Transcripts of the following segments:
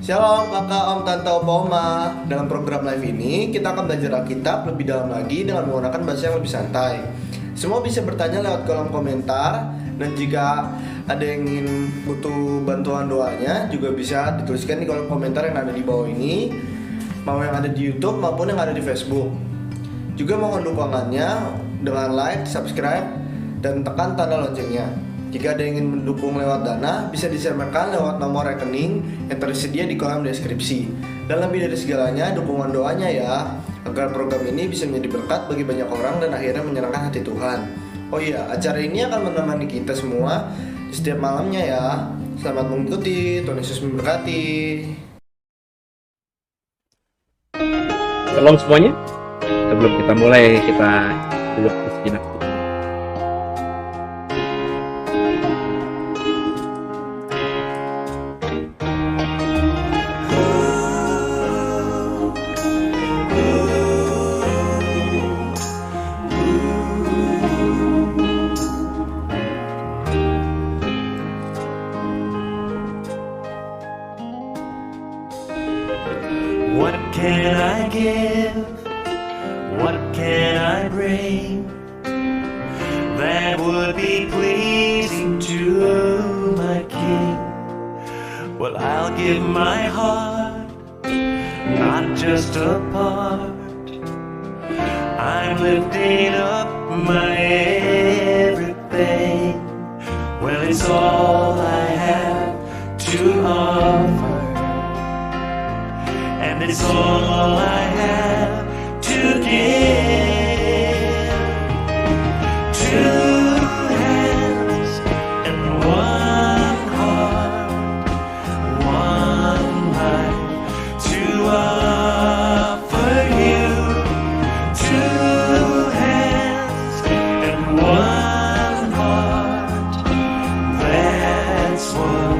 Shalom kakak, om, tante, opa, oma. Dalam program live ini kita akan belajar Alkitab lebih dalam lagi dengan menggunakan bahasa yang lebih santai. Semua bisa bertanya lewat kolom komentar. Dan jika ada yang ingin butuh bantuan doanya juga bisa dituliskan di kolom komentar yang ada di bawah ini, mau yang ada di YouTube maupun yang ada di Facebook. Juga mohon dukungannya dengan like, subscribe, dan tekan tanda loncengnya. Jika ada yang ingin mendukung lewat dana, bisa disebarkan lewat nomor rekening yang tersedia di kolom deskripsi. Dan lebih dari segalanya, dukungan doanya ya, agar program ini bisa menjadi berkat bagi banyak orang dan akhirnya menyenangkan hati Tuhan. Oh iya, acara ini akan menemani kita semua di setiap malamnya ya. Selamat mengikuti, Tuhan Yesus memberkati. Shalom semuanya. Sebelum kita mulai, kita duduk sejenak. What can I give? What can I bring that would be pleasing to my King? Well, I'll give my heart, not just a part. I'm lifting up my everything. Well, it's all I have to offer, and it's all I have to give. Two hands and one heart, one life to offer you. Two hands and one heart, that's what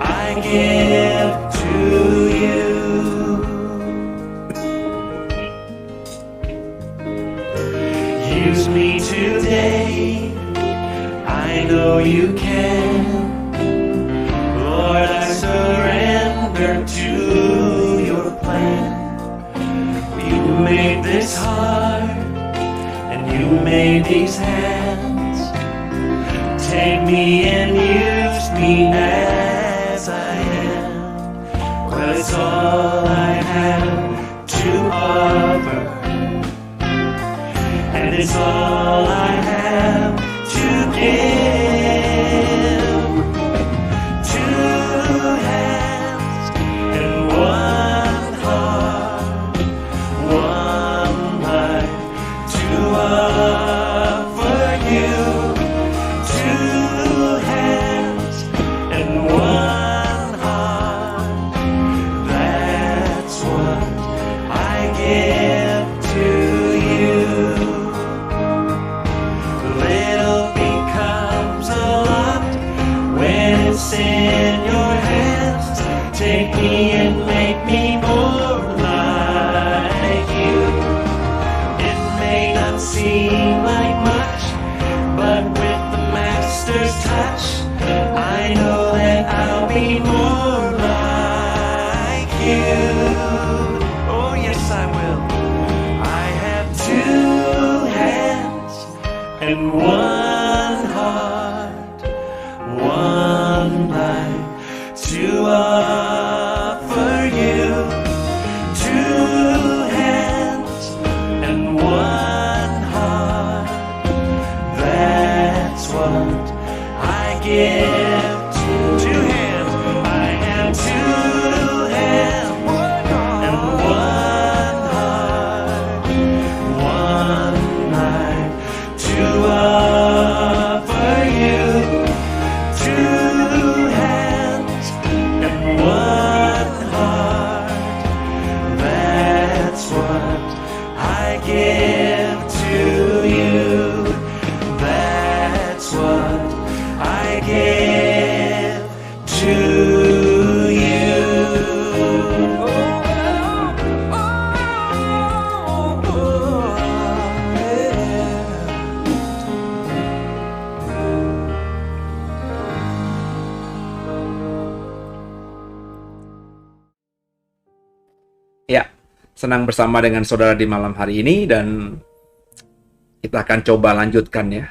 I give to you. Use me today, I know you can. Lord, I surrender to your plan. You made this heart, and you made these hands. Take me and use me as I am. Well, it's all I have to offer, and it's all I have to give. Two hands and one heart, one life to offer you. Two hands and one heart, that's what I give to you. Little becomes a lot when it's in your hands. Take me and make me more like you. It may not seem like much, but with the master's touch, I know that I'll be more like you. Oh yes, I will. I have two hands and one heart, one life to offer you. Two hands and one heart, that's what I give to. Two hands, I have two hands and one heart, one life to offer you. Two hands and one heart, that's what I give to you. That's what I give to you. Ya, senang bersama dengan saudara di malam hari ini, dan kita akan coba lanjutkan ya,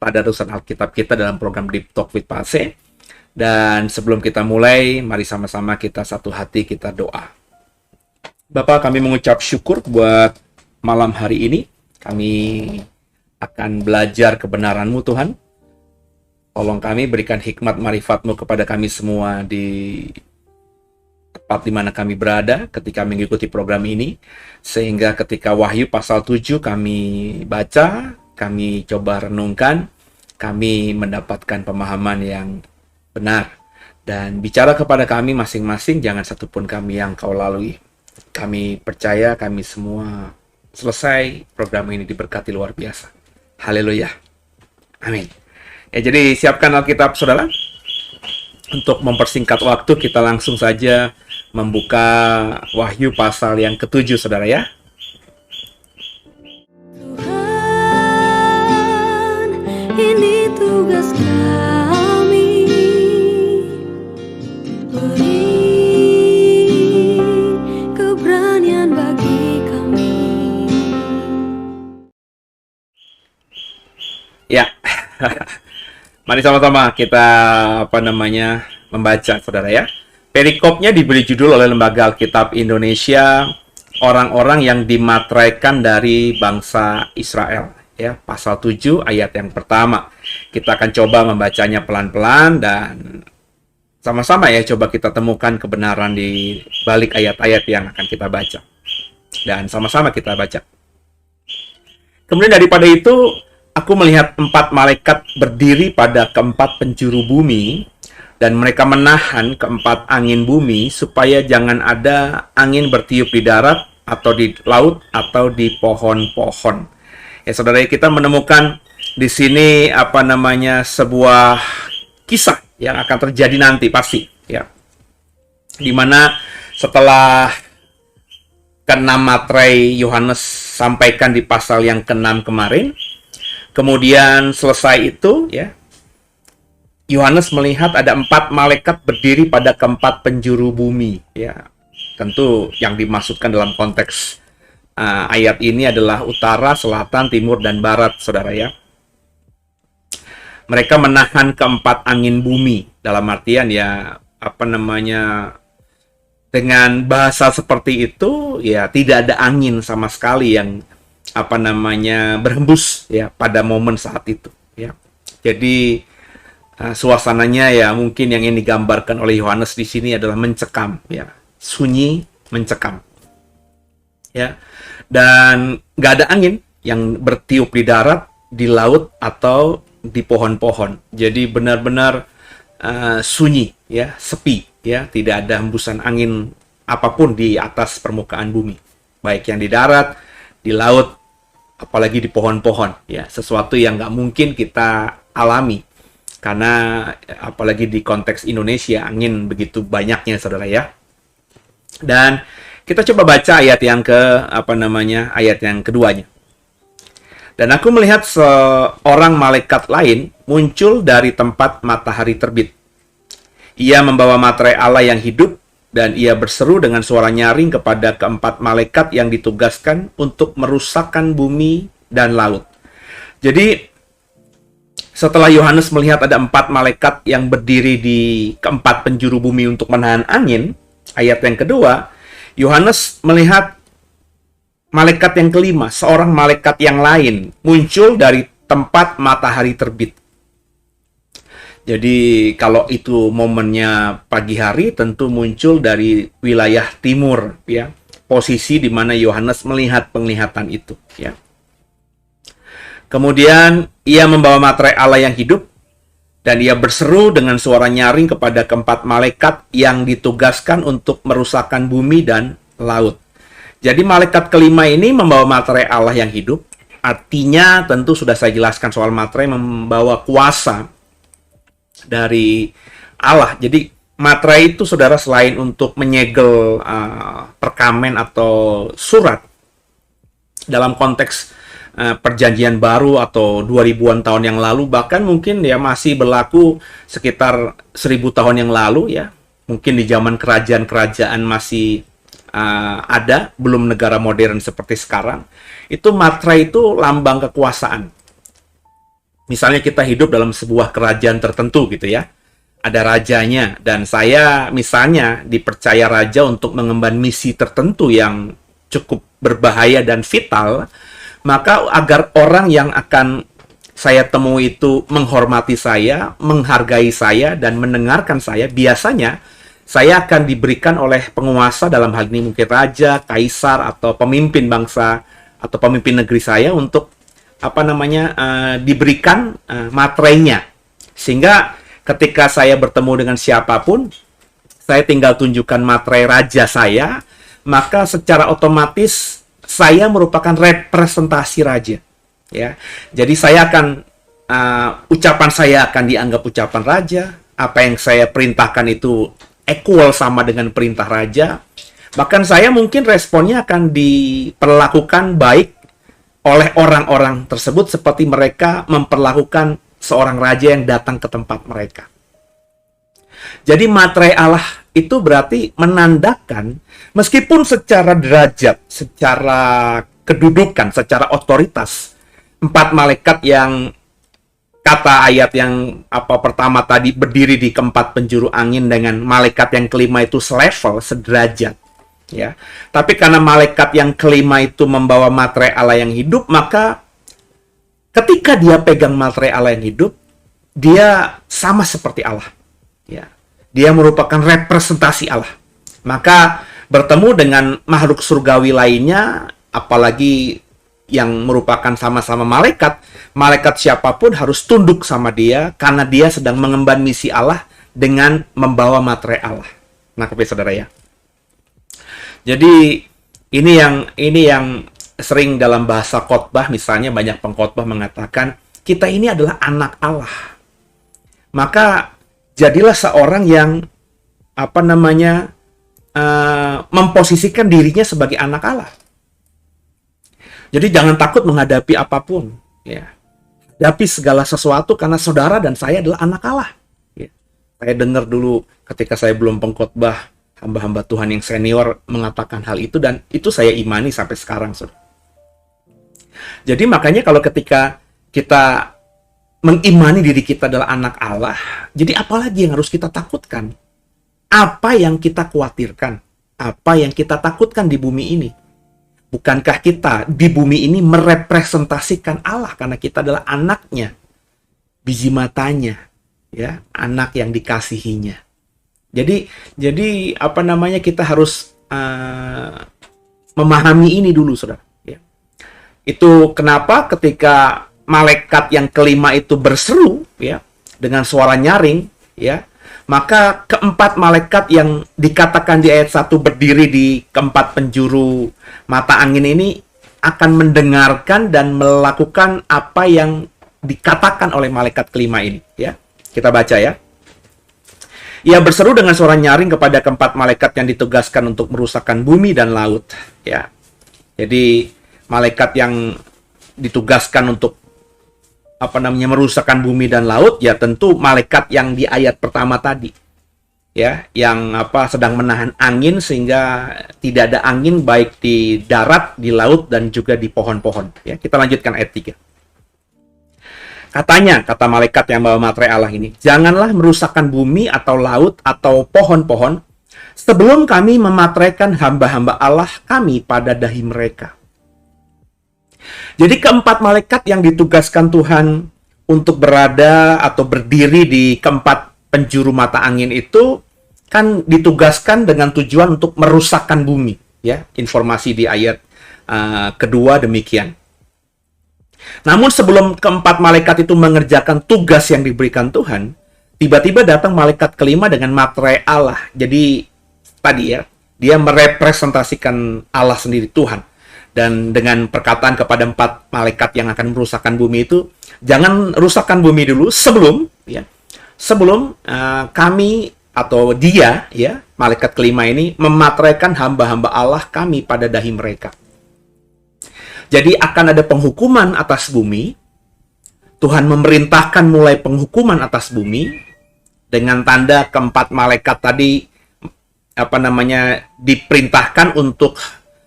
tadarusan Alkitab kita dalam program Deep Talk with Pase. Dan sebelum kita mulai, mari sama-sama kita satu hati, kita doa. Bapa, kami mengucap syukur buat malam hari ini. Kami akan belajar kebenaran-Mu, Tuhan. Tolong kami, berikan hikmat marifat-Mu kepada kami semua di tempat di mana kami berada ketika mengikuti program ini, sehingga ketika Wahyu pasal 7 kami baca, kami coba renungkan, kami mendapatkan pemahaman yang benar. Dan bicara kepada kami masing-masing, jangan satupun kami yang Kau lalui. Kami percaya kami semua selesai program ini diberkati luar biasa. Haleluya. Amin. Ya, jadi siapkan Alkitab saudara. Untuk mempersingkat waktu, kita langsung saja membuka Wahyu pasal yang ke-7 saudara ya. Tuhan, ini tugas kami, beri keberanian bagi kami. Ya. Mari sama-sama kita membaca saudara ya. Perikopnya diberi judul oleh Lembaga Alkitab Indonesia, orang-orang yang dimateraikan dari bangsa Israel. Ya, pasal 7 ayat yang pertama. Kita akan coba membacanya pelan-pelan dan sama-sama ya coba kita temukan kebenaran di balik ayat-ayat yang akan kita baca. Dan sama-sama kita baca. Kemudian daripada itu, aku melihat 4 malaikat berdiri pada keempat penjuru bumi, dan mereka menahan keempat angin bumi supaya jangan ada angin bertiup di darat atau di laut atau di pohon-pohon. Ya saudara, kita menemukan di sini sebuah kisah yang akan terjadi nanti pasti ya. Di mana setelah ke-6 materai Yohanes sampaikan di pasal yang ke-6 kemarin, kemudian selesai itu ya, Yohanes melihat ada 4 malaikat berdiri pada keempat penjuru bumi. Ya, tentu yang dimaksudkan dalam konteks ayat ini adalah utara, selatan, timur, dan barat, saudara ya. Mereka menahan keempat angin bumi, dalam artian ya Dengan bahasa seperti itu, ya tidak ada angin sama sekali yang berhembus ya pada momen saat itu. Ya, jadi suasananya ya mungkin yang ini digambarkan oleh Yohanes di sini adalah mencekam, ya, sunyi, mencekam, ya, dan nggak ada angin yang bertiup di darat, di laut atau di pohon-pohon. Jadi benar-benar sunyi, ya, sepi, ya, tidak ada hembusan angin apapun di atas permukaan bumi, baik yang di darat, di laut, apalagi di pohon-pohon, ya, sesuatu yang nggak mungkin kita alami karena apalagi di konteks Indonesia angin begitu banyaknya, saudara, ya. Dan kita coba baca ayat yang ayat yang keduanya. Dan aku melihat seorang malaikat lain muncul dari tempat matahari terbit. Ia membawa materai Allah yang hidup, dan ia berseru dengan suara nyaring kepada keempat malaikat yang ditugaskan untuk merusakkan bumi dan laut. Jadi, setelah Yohanes melihat ada 4 malaikat yang berdiri di keempat penjuru bumi untuk menahan angin, ayat yang kedua, Yohanes melihat malaikat yang kelima, seorang malaikat yang lain, muncul dari tempat matahari terbit. Jadi kalau itu momennya pagi hari, tentu muncul dari wilayah timur, ya, posisi di mana Yohanes melihat penglihatan itu, ya. Kemudian ia membawa materai Allah yang hidup, dan ia berseru dengan suara nyaring kepada keempat malaikat yang ditugaskan untuk merusakkan bumi dan laut. Jadi malaikat kelima ini membawa materai Allah yang hidup, artinya tentu sudah saya jelaskan soal materai membawa kuasa dari Allah. Jadi materai itu, saudara, selain untuk menyegel perkamen atau surat dalam konteks perjanjian baru atau 2000-an tahun yang lalu, bahkan mungkin ya masih berlaku sekitar 1000 tahun yang lalu, ya. Mungkin di zaman kerajaan-kerajaan masih ada, belum negara modern seperti sekarang. Itu materai itu lambang kekuasaan. Misalnya kita hidup dalam sebuah kerajaan tertentu gitu, ya. Ada rajanya, dan saya misalnya dipercaya raja untuk mengemban misi tertentu yang cukup berbahaya dan vital, maka agar orang yang akan saya temui itu menghormati saya, menghargai saya, dan mendengarkan saya, biasanya saya akan diberikan oleh penguasa, dalam hal ini mungkin raja, kaisar, atau pemimpin bangsa, atau pemimpin negeri saya, untuk diberikan materainya. Sehingga ketika saya bertemu dengan siapapun, saya tinggal tunjukkan materai raja saya, maka secara otomatis saya merupakan representasi raja, ya. Jadi saya akan ucapan saya akan dianggap ucapan raja, apa yang saya perintahkan itu equal sama dengan perintah raja. Bahkan saya mungkin responnya akan diperlakukan baik oleh orang-orang tersebut seperti mereka memperlakukan seorang raja yang datang ke tempat mereka. Jadi materai Allah itu berarti menandakan, meskipun secara derajat, secara kedudukan, secara otoritas, 4 malaikat yang kata ayat yang pertama tadi berdiri di keempat penjuru angin dengan malaikat yang kelima itu selevel, sederajat, ya. Tapi karena malaikat yang kelima itu membawa materai Allah yang hidup, maka ketika dia pegang materai Allah yang hidup, dia sama seperti Allah, ya. Dia merupakan representasi Allah. Maka bertemu dengan makhluk surgawi lainnya, apalagi yang merupakan sama-sama malaikat, malaikat siapapun harus tunduk sama dia karena dia sedang mengemban misi Allah dengan membawa materai Allah. Nah, saudara, ya. Jadi ini yang sering dalam bahasa khotbah, misalnya banyak pengkhotbah mengatakan kita ini adalah anak Allah. Maka jadilah seorang yang memposisikan dirinya sebagai anak Allah. Jadi jangan takut menghadapi apapun, ya. Hadapi segala sesuatu karena saudara dan saya adalah anak Allah. Ya. Saya dengar dulu ketika saya belum pengkhotbah, hamba-hamba Tuhan yang senior mengatakan hal itu, dan itu saya imani sampai sekarang, saudara. Jadi makanya kalau ketika kita mengimani diri kita adalah anak Allah, jadi apalagi yang harus kita takutkan? Apa yang kita khawatirkan? apa yang kita takutkan di bumi ini? Bukankah kita di bumi ini merepresentasikan Allah karena kita adalah anaknya, biji matanya, ya, anak yang dikasihinya. Jadi apa namanya, kita harus memahami ini dulu, saudara. Ya. Itu kenapa ketika malaikat yang kelima itu berseru, ya, dengan suara nyaring, ya, maka keempat malaikat yang dikatakan di ayat 1 berdiri di keempat penjuru mata angin ini akan mendengarkan dan melakukan apa yang dikatakan oleh malaikat kelima ini. Ya, kita baca ya. Ia berseru dengan suara nyaring kepada keempat malaikat yang ditugaskan untuk merusakkan bumi dan laut. Ya, jadi malaikat yang ditugaskan untuk merusakkan bumi dan laut, ya tentu malaikat yang di ayat pertama tadi, ya, yang sedang menahan angin sehingga tidak ada angin baik di darat, di laut, dan juga di pohon-pohon. Ya, kita lanjutkan ayat 3. Katanya, kata malaikat yang bawa materai Allah ini, janganlah merusakkan bumi atau laut atau pohon-pohon sebelum kami memateraikan hamba-hamba Allah kami pada dahi mereka. Jadi keempat malaikat yang ditugaskan Tuhan untuk berada atau berdiri di keempat penjuru mata angin itu kan ditugaskan dengan tujuan untuk merusakkan bumi. Ya, informasi di ayat kedua demikian. Namun sebelum keempat malaikat itu mengerjakan tugas yang diberikan Tuhan, tiba-tiba datang malaikat kelima dengan materai Allah. Jadi tadi ya, dia merepresentasikan Allah sendiri, Tuhan. Dan dengan perkataan kepada empat malaikat yang akan merusakkan bumi itu, jangan rusakkan bumi dulu sebelum kami atau dia, ya, malaikat kelima ini memateraikan hamba-hamba Allah kami pada dahi mereka. Jadi akan ada penghukuman atas bumi. Tuhan memerintahkan mulai penghukuman atas bumi dengan tanda keempat malaikat tadi diperintahkan untuk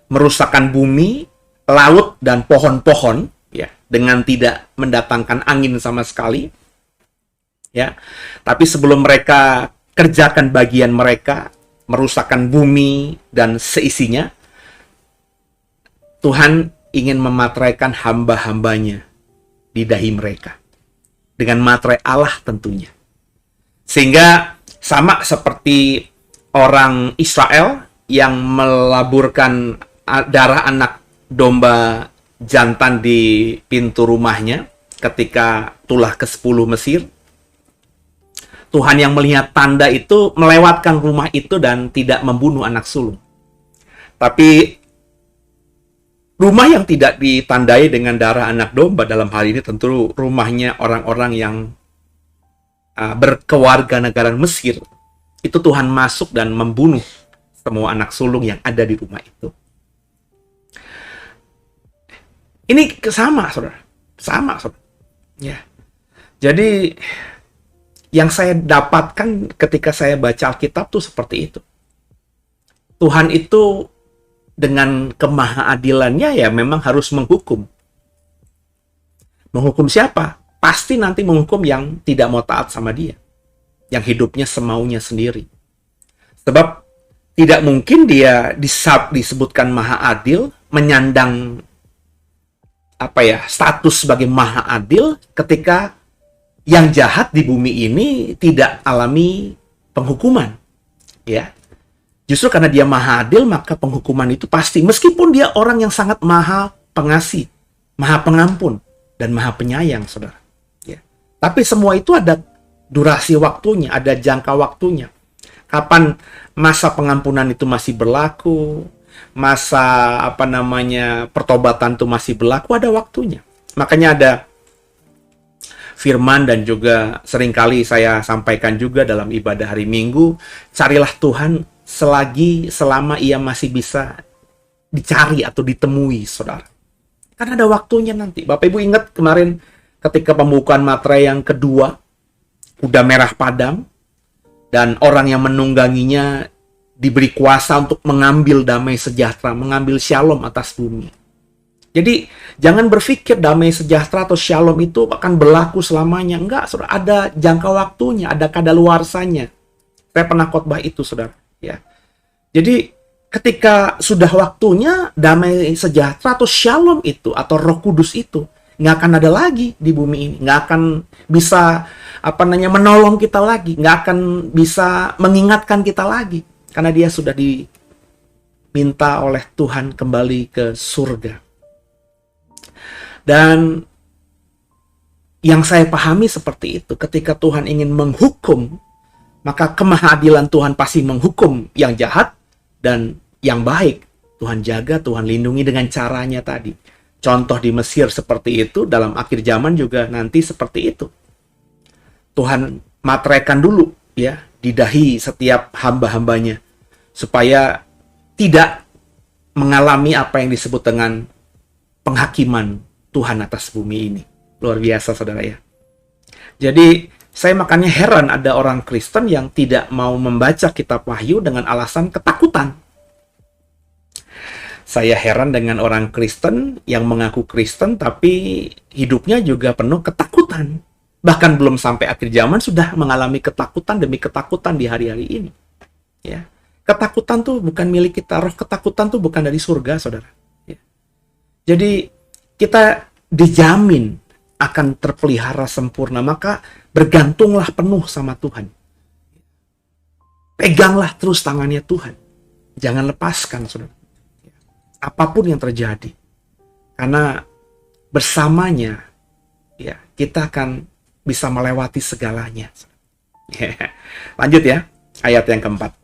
merusakkan bumi, laut, dan pohon-pohon, ya, dengan tidak mendatangkan angin sama sekali, ya. Tapi sebelum mereka kerjakan bagian mereka, merusakkan bumi dan seisinya, Tuhan ingin memateraikan hamba-hambanya di dahi mereka dengan materai Allah tentunya, sehingga sama seperti orang Israel yang melaburkan darah anak domba jantan di pintu rumahnya ketika tulah ke-10 Mesir. Tuhan yang melihat tanda itu melewatkan rumah itu dan tidak membunuh anak sulung. Tapi rumah yang tidak ditandai dengan darah anak domba dalam hal ini tentu rumahnya orang-orang yang berkewarganegaraan Mesir. Itu Tuhan masuk dan membunuh semua anak sulung yang ada di rumah itu. Ini sama, saudara. Sama, saudara. Ya. Jadi, yang saya dapatkan ketika saya baca Alkitab tuh seperti itu. Tuhan itu dengan kemahaadilannya ya memang harus menghukum. Menghukum siapa? Pasti nanti menghukum yang tidak mau taat sama dia. Yang hidupnya semaunya sendiri. Sebab tidak mungkin dia disebutkan maha adil, menyandang status sebagai maha adil ketika yang jahat di bumi ini tidak alami penghukuman. Ya. Justru karena dia maha adil, maka penghukuman itu pasti, meskipun dia orang yang sangat maha pengasih, maha pengampun, dan maha penyayang, saudara. Ya. Tapi semua itu ada durasi waktunya, ada jangka waktunya. Kapan masa pengampunan itu masih berlaku, masa pertobatan itu masih berlaku, ada waktunya. Makanya ada firman dan juga seringkali saya sampaikan juga dalam ibadah hari Minggu, carilah Tuhan selama ia masih bisa dicari atau ditemui, saudara. Karena ada waktunya nanti. Bapak Ibu ingat kemarin ketika pembukaan materai yang kedua, kuda merah padam, dan orang yang menungganginya diberi kuasa untuk mengambil damai sejahtera, mengambil shalom atas bumi. Jadi, jangan berpikir damai sejahtera atau shalom itu akan berlaku selamanya. Enggak, saudara. Ada jangka waktunya, ada kadaluarsanya. Saya pernah khotbah itu, saudara. Ya. Jadi, ketika sudah waktunya damai sejahtera atau shalom itu atau Roh Kudus itu nggak akan ada lagi di bumi ini, nggak akan bisa menolong kita lagi, nggak akan bisa mengingatkan kita lagi, karena dia sudah diminta oleh Tuhan kembali ke surga. Dan yang saya pahami seperti itu, ketika Tuhan ingin menghukum, maka kemahadilan Tuhan pasti menghukum yang jahat, dan yang baik Tuhan jaga, Tuhan lindungi dengan caranya tadi. Contoh di Mesir seperti itu, dalam akhir zaman juga nanti seperti itu. Tuhan materaikan dulu ya di dahi setiap hamba-hambanya, supaya tidak mengalami apa yang disebut dengan penghakiman Tuhan atas bumi ini. Luar biasa, saudara ya. Jadi saya makanya heran ada orang Kristen yang tidak mau membaca kitab Wahyu dengan alasan ketakutan. Saya heran dengan orang Kristen yang mengaku Kristen tapi hidupnya juga penuh ketakutan. Bahkan belum sampai akhir zaman sudah mengalami ketakutan demi ketakutan di hari-hari ini. Ya. Ketakutan tuh bukan milik kita. Roh ketakutan tuh bukan dari surga, saudara. Ya. Jadi kita dijamin akan terpelihara sempurna, maka bergantunglah penuh sama Tuhan. Peganglah terus tangannya Tuhan. Jangan lepaskan, saudara. Apapun yang terjadi. Karena bersamanya, ya, kita akan bisa melewati segalanya. Lanjut ya, ayat yang keempat.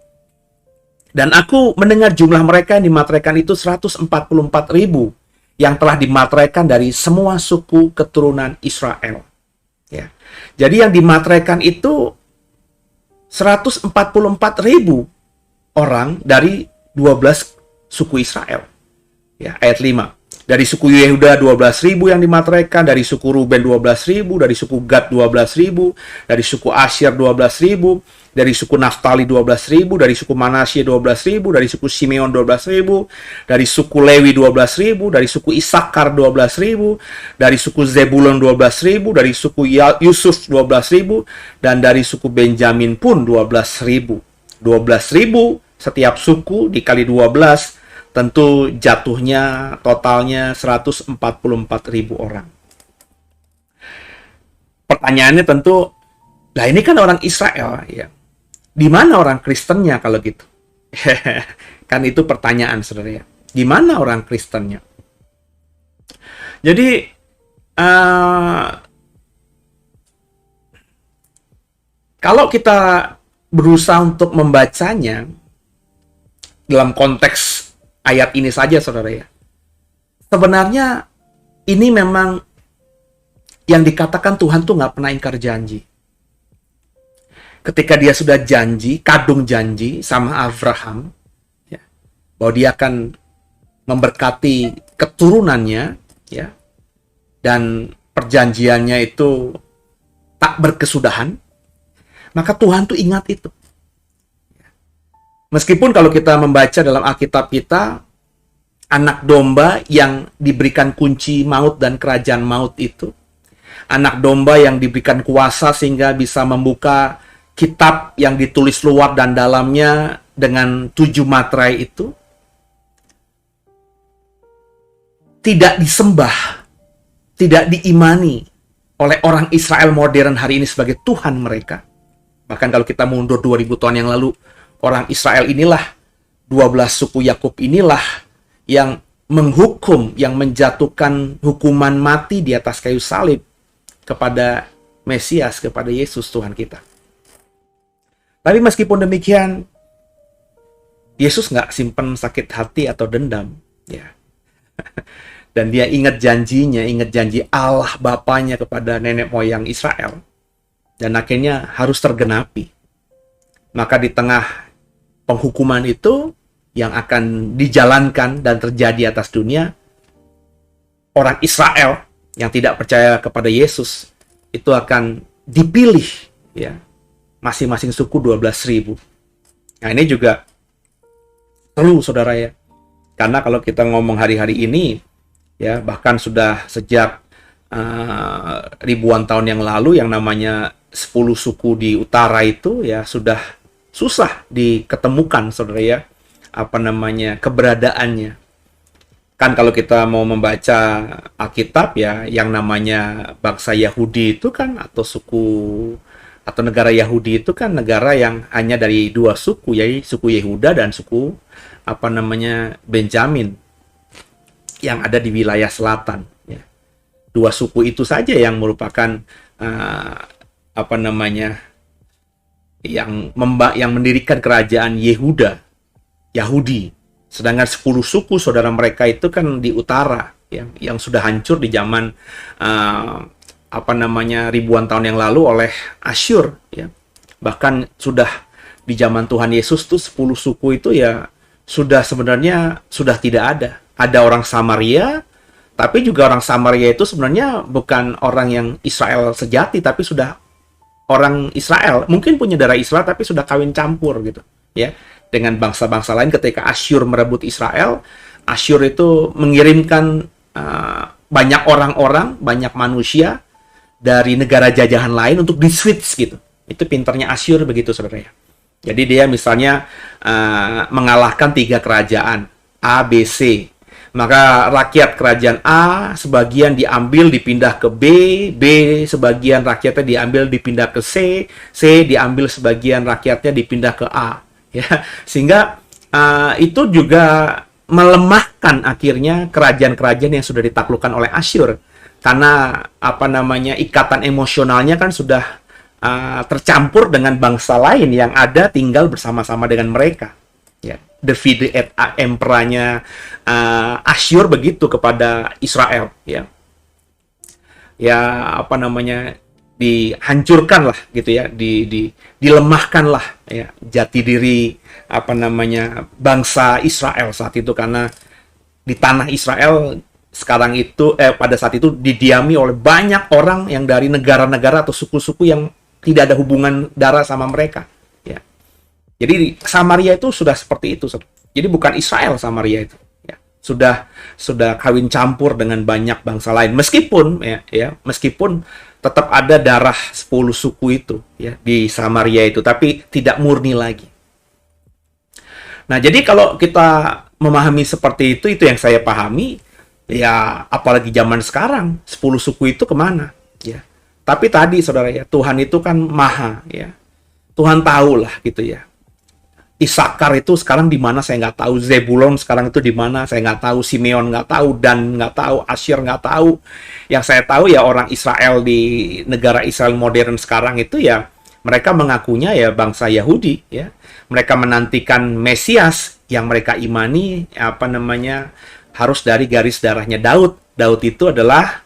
Dan aku mendengar jumlah mereka yang dimateraikan itu 144.000 yang telah dimateraikan dari semua suku keturunan Israel. Ya. Jadi yang dimateraikan itu 144.000 orang dari 12 suku Israel. Ya, ayat 5. Dari suku Yehuda 12.000 yang dimateraikan, dari suku Ruben 12.000, dari suku Gad 12.000, dari suku Asyir 12.000, dari suku Naftali 12.000, dari suku Manasye 12.000, dari suku Simeon 12.000, dari suku Lewi 12.000, dari suku Isakar 12.000, dari suku Zebulon 12.000, dari suku Yusuf 12.000, dan dari suku Benjamin pun 12.000. 12.000 setiap suku dikali 12, tentu jatuhnya totalnya 144.000 orang. Pertanyaannya tentu, lah ini kan orang Israel ya. Di mana orang Kristennya kalau gitu? Kan itu pertanyaan, saudara ya. Di mana orang Kristennya? Jadi kalau kita berusaha untuk membacanya dalam konteks ayat ini saja, saudara ya. Sebenarnya ini memang yang dikatakan Tuhan tuh nggak pernah ingkar janji. Ketika dia sudah janji, kadung janji sama Abraham, ya, bahwa dia akan memberkati keturunannya, ya, dan perjanjiannya itu tak berkesudahan, maka Tuhan tuh ingat itu. Meskipun kalau kita membaca dalam Alkitab kita, anak domba yang diberikan kunci maut dan kerajaan maut itu, anak domba yang diberikan kuasa sehingga bisa membuka kitab yang ditulis luar dan dalamnya dengan 7 materai itu, tidak disembah, tidak diimani oleh orang Israel modern hari ini sebagai Tuhan mereka. Bahkan kalau kita mundur 2000 tahun yang lalu, orang Israel inilah, 12 suku Yakub inilah yang menghukum, yang menjatuhkan hukuman mati di atas kayu salib kepada Mesias, kepada Yesus Tuhan kita. Tapi meskipun demikian, Yesus nggak simpen sakit hati atau dendam, ya. Dan dia ingat janjinya, ingat janji Allah Bapanya kepada nenek moyang Israel. Dan akhirnya harus tergenapi. Maka di tengah penghukuman itu yang akan dijalankan dan terjadi atas dunia, orang Israel yang tidak percaya kepada Yesus itu akan dipilih, ya, masing-masing suku 12.000. Nah, ini juga perlu, saudara ya, karena kalau kita ngomong hari-hari ini, ya, bahkan sudah sejak ribuan tahun yang lalu yang namanya 10 suku di utara itu ya sudah susah diketemukan, saudara ya. keberadaannya. Kan kalau kita mau membaca Alkitab ya, yang namanya bangsa Yahudi itu kan, atau suku atau negara Yahudi itu kan negara yang hanya dari dua suku, yaitu suku Yehuda dan suku Benjamin yang ada di wilayah selatan. Ya. Dua suku itu saja yang merupakan yang mendirikan kerajaan Yahudi. Sedangkan 10 suku saudara mereka itu kan di utara, ya, yang sudah hancur di zaman ribuan tahun yang lalu oleh Asyur, ya. Bahkan sudah di zaman Tuhan Yesus tuh 10 suku itu ya sebenarnya sudah tidak ada. Ada orang Samaria, tapi juga orang Samaria itu sebenarnya bukan orang yang Israel sejati, tapi sudah orang Israel, mungkin punya darah Israel tapi sudah kawin campur gitu, ya, dengan bangsa-bangsa lain. Ketika Asyur merebut Israel, Asyur itu mengirimkan banyak orang-orang, banyak manusia dari negara jajahan lain untuk di-switch gitu. Itu pinternya Asyur begitu saudara ya. Jadi dia misalnya mengalahkan 3 kerajaan A, B, C. Maka rakyat kerajaan A sebagian diambil dipindah ke B, B sebagian rakyatnya diambil dipindah ke C, C diambil sebagian rakyatnya dipindah ke A. Ya, sehingga itu juga melemahkan akhirnya kerajaan-kerajaan yang sudah ditaklukkan oleh Asyur, karena ikatan emosionalnya kan sudah tercampur dengan bangsa lain yang ada tinggal bersama-sama dengan mereka. Ya, David emperanya Asyur begitu kepada Israel. Ya, dihancurkan lah gitu ya, dilemahkan lah ya jati diri bangsa Israel saat itu, karena di tanah Israel sekarang itu pada saat itu didiami oleh banyak orang yang dari negara-negara atau suku-suku yang tidak ada hubungan darah sama mereka ya. Jadi Samaria itu sudah seperti itu. Jadi bukan Israel Samaria itu ya. Sudah kawin campur dengan banyak bangsa lain, meskipun tetap ada darah 10 suku itu ya di Samaria itu, tapi tidak murni lagi. Nah, jadi kalau kita memahami seperti itu yang saya pahami ya, apalagi zaman sekarang 10 suku itu kemana ya. Tapi tadi saudara ya, Tuhan itu kan maha ya, Tuhan tahu lah gitu ya. Isakar itu sekarang di mana saya nggak tahu, Zebulon sekarang itu di mana saya nggak tahu, Simeon nggak tahu, Dan nggak tahu, Asyir nggak tahu. Yang saya tahu ya orang Israel di negara Israel modern sekarang itu ya, mereka mengakunya ya bangsa Yahudi ya. Mereka menantikan Mesias yang mereka imani harus dari garis darahnya Daud. Daud itu adalah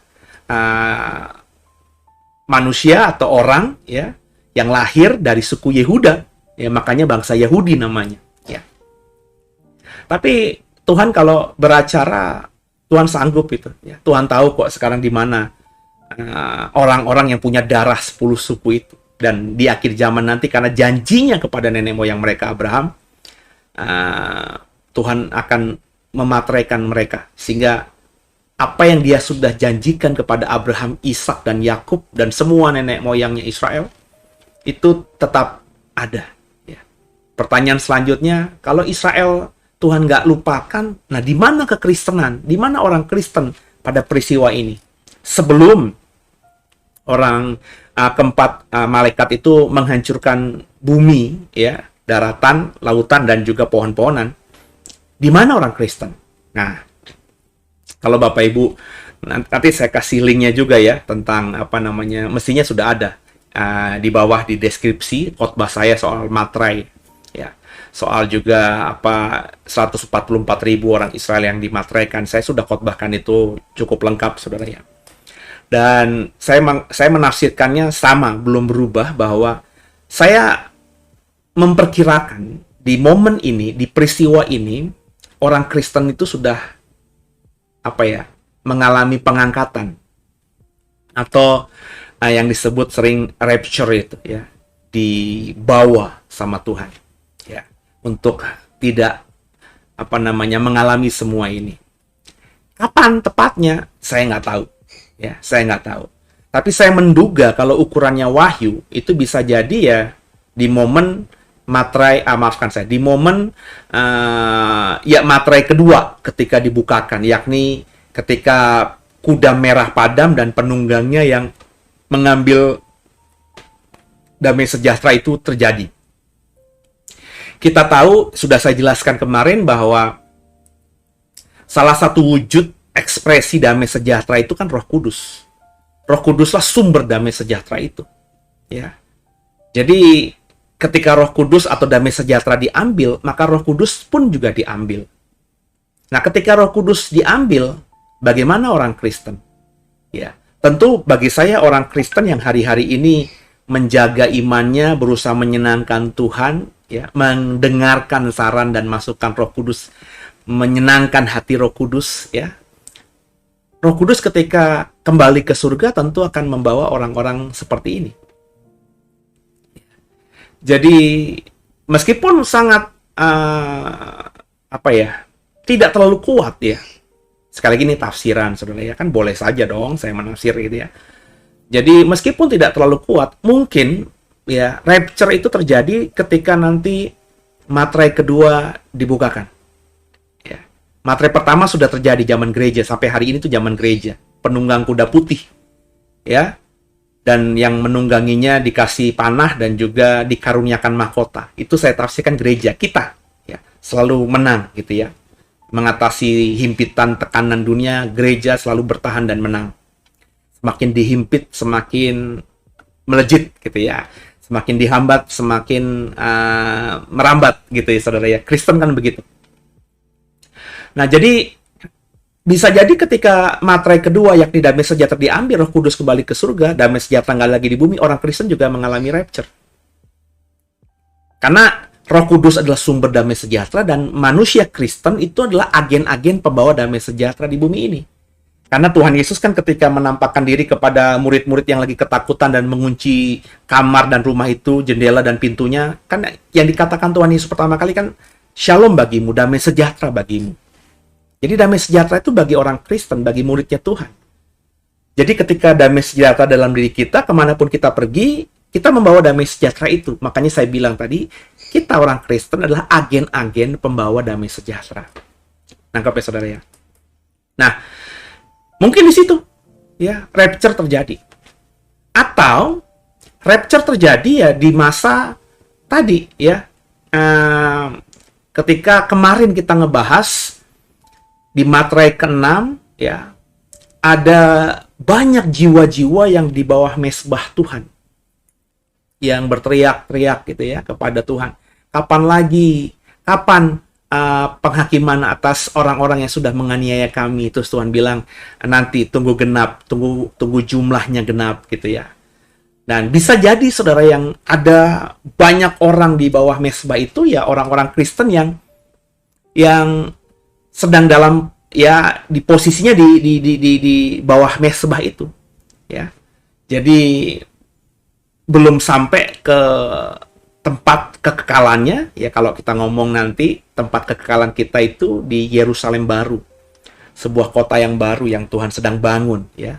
manusia atau orang ya yang lahir dari suku Yehuda. Ya, makanya bangsa Yahudi namanya. Ya. Tapi Tuhan kalau beracara, Tuhan sanggup itu. Ya. Tuhan tahu kok sekarang di mana orang-orang yang punya darah 10 suku itu. Dan di akhir zaman nanti karena janjinya kepada nenek moyang mereka Abraham, Tuhan akan memateraikan mereka. Sehingga apa yang dia sudah janjikan kepada Abraham, Ishak, dan Yakub, dan semua nenek moyangnya Israel, itu tetap ada. Pertanyaan selanjutnya, kalau Israel Tuhan nggak lupakan, nah di mana kekristenan? Di mana orang Kristen pada peristiwa ini? Sebelum orang keempat malaikat itu menghancurkan bumi, ya, daratan, lautan, dan juga pohon-pohonan, di mana orang Kristen? Nah, kalau Bapak Ibu, nanti saya kasih linknya juga ya, tentang mestinya sudah ada di bawah di deskripsi khotbah saya soal materai. Ya, soal juga 144.000 orang Israel yang dimateraikan. Saya sudah khotbahkan itu cukup lengkap saudara ya. Dan saya menafsirkannya sama, belum berubah, bahwa saya memperkirakan di momen ini, di peristiwa ini, orang Kristen itu sudah mengalami pengangkatan atau yang disebut sering rapture itu ya, dibawa sama Tuhan. Untuk tidak mengalami semua ini. Kapan tepatnya saya nggak tahu ya, saya nggak tahu, tapi saya menduga kalau ukurannya wahyu itu bisa jadi ya di momen maafkan saya, di momen ya materai kedua ketika dibukakan, yakni ketika kuda merah padam dan penunggangnya yang mengambil damai sejahtera itu terjadi. Kita tahu, sudah saya jelaskan kemarin, bahwa salah satu wujud ekspresi damai sejahtera itu kan Roh Kudus. Roh Kuduslah sumber damai sejahtera itu. Ya. Jadi ketika Roh Kudus atau damai sejahtera diambil, maka Roh Kudus pun juga diambil. Nah, ketika Roh Kudus diambil, bagaimana orang Kristen? Ya, tentu bagi saya orang Kristen yang hari-hari ini menjaga imannya, berusaha menyenangkan Tuhan, ya, mendengarkan saran dan masukan Roh Kudus, menyenangkan hati Roh Kudus, ya. Roh Kudus ketika kembali ke surga tentu akan membawa orang-orang seperti ini. Jadi meskipun sangat tidak terlalu kuat, ya. Sekali lagi ini tafsiran, saudara, ya, kan boleh saja dong saya menafsir gitu, ya. Jadi meskipun tidak terlalu kuat, mungkin ya rapture itu terjadi ketika nanti materai kedua dibukakan. Ya. Materai pertama sudah terjadi zaman gereja, sampai hari ini tuh zaman gereja, penunggang kuda putih. Ya. Dan yang menungganginya dikasih panah dan juga dikaruniakan mahkota. Itu saya tafsirkan gereja kita, ya, selalu menang gitu, ya. Mengatasi himpitan tekanan dunia, gereja selalu bertahan dan menang. Semakin dihimpit, semakin melejit gitu, ya. Semakin dihambat, semakin merambat gitu, ya, saudara, ya. Kristen kan begitu. Nah, jadi bisa jadi ketika materai kedua, yakni damai sejahtera diambil, Roh Kudus kembali ke surga, damai sejahtera nggak lagi di bumi, orang Kristen juga mengalami rapture. Karena Roh Kudus adalah sumber damai sejahtera, dan manusia Kristen itu adalah agen-agen pembawa damai sejahtera di bumi ini. Karena Tuhan Yesus kan ketika menampakkan diri kepada murid-murid yang lagi ketakutan dan mengunci kamar dan rumah itu, jendela dan pintunya, kan yang dikatakan Tuhan Yesus pertama kali kan, Shalom bagimu, damai sejahtera bagimu. Jadi damai sejahtera itu bagi orang Kristen, bagi muridnya Tuhan. Jadi ketika damai sejahtera dalam diri kita, kemanapun kita pergi, kita membawa damai sejahtera itu. Makanya saya bilang tadi, kita orang Kristen adalah agen-agen pembawa damai sejahtera. Nangkap ya, saudara, ya? Nah, mungkin di situ, ya, rapture terjadi. Atau rapture terjadi ya di masa tadi, ya, ketika kemarin kita ngebahas di materai ke-6, ya, ada banyak jiwa-jiwa yang di bawah mesbah Tuhan, yang berteriak-teriak gitu, ya, kepada Tuhan. Kapan lagi? Kapan penghakiman atas orang-orang yang sudah menganiaya kami? Terus Tuhan bilang, nanti tunggu genap, tunggu jumlahnya genap gitu, ya. Dan bisa jadi, saudara, yang ada banyak orang di bawah mesbah itu, ya, orang-orang Kristen yang sedang dalam, ya, di posisinya di bawah mesbah itu, ya. Jadi belum sampai ke tempat kekekalannya, ya. Kalau kita ngomong nanti tempat kekekalan kita itu di Yerusalem baru, sebuah kota yang baru yang Tuhan sedang bangun, ya.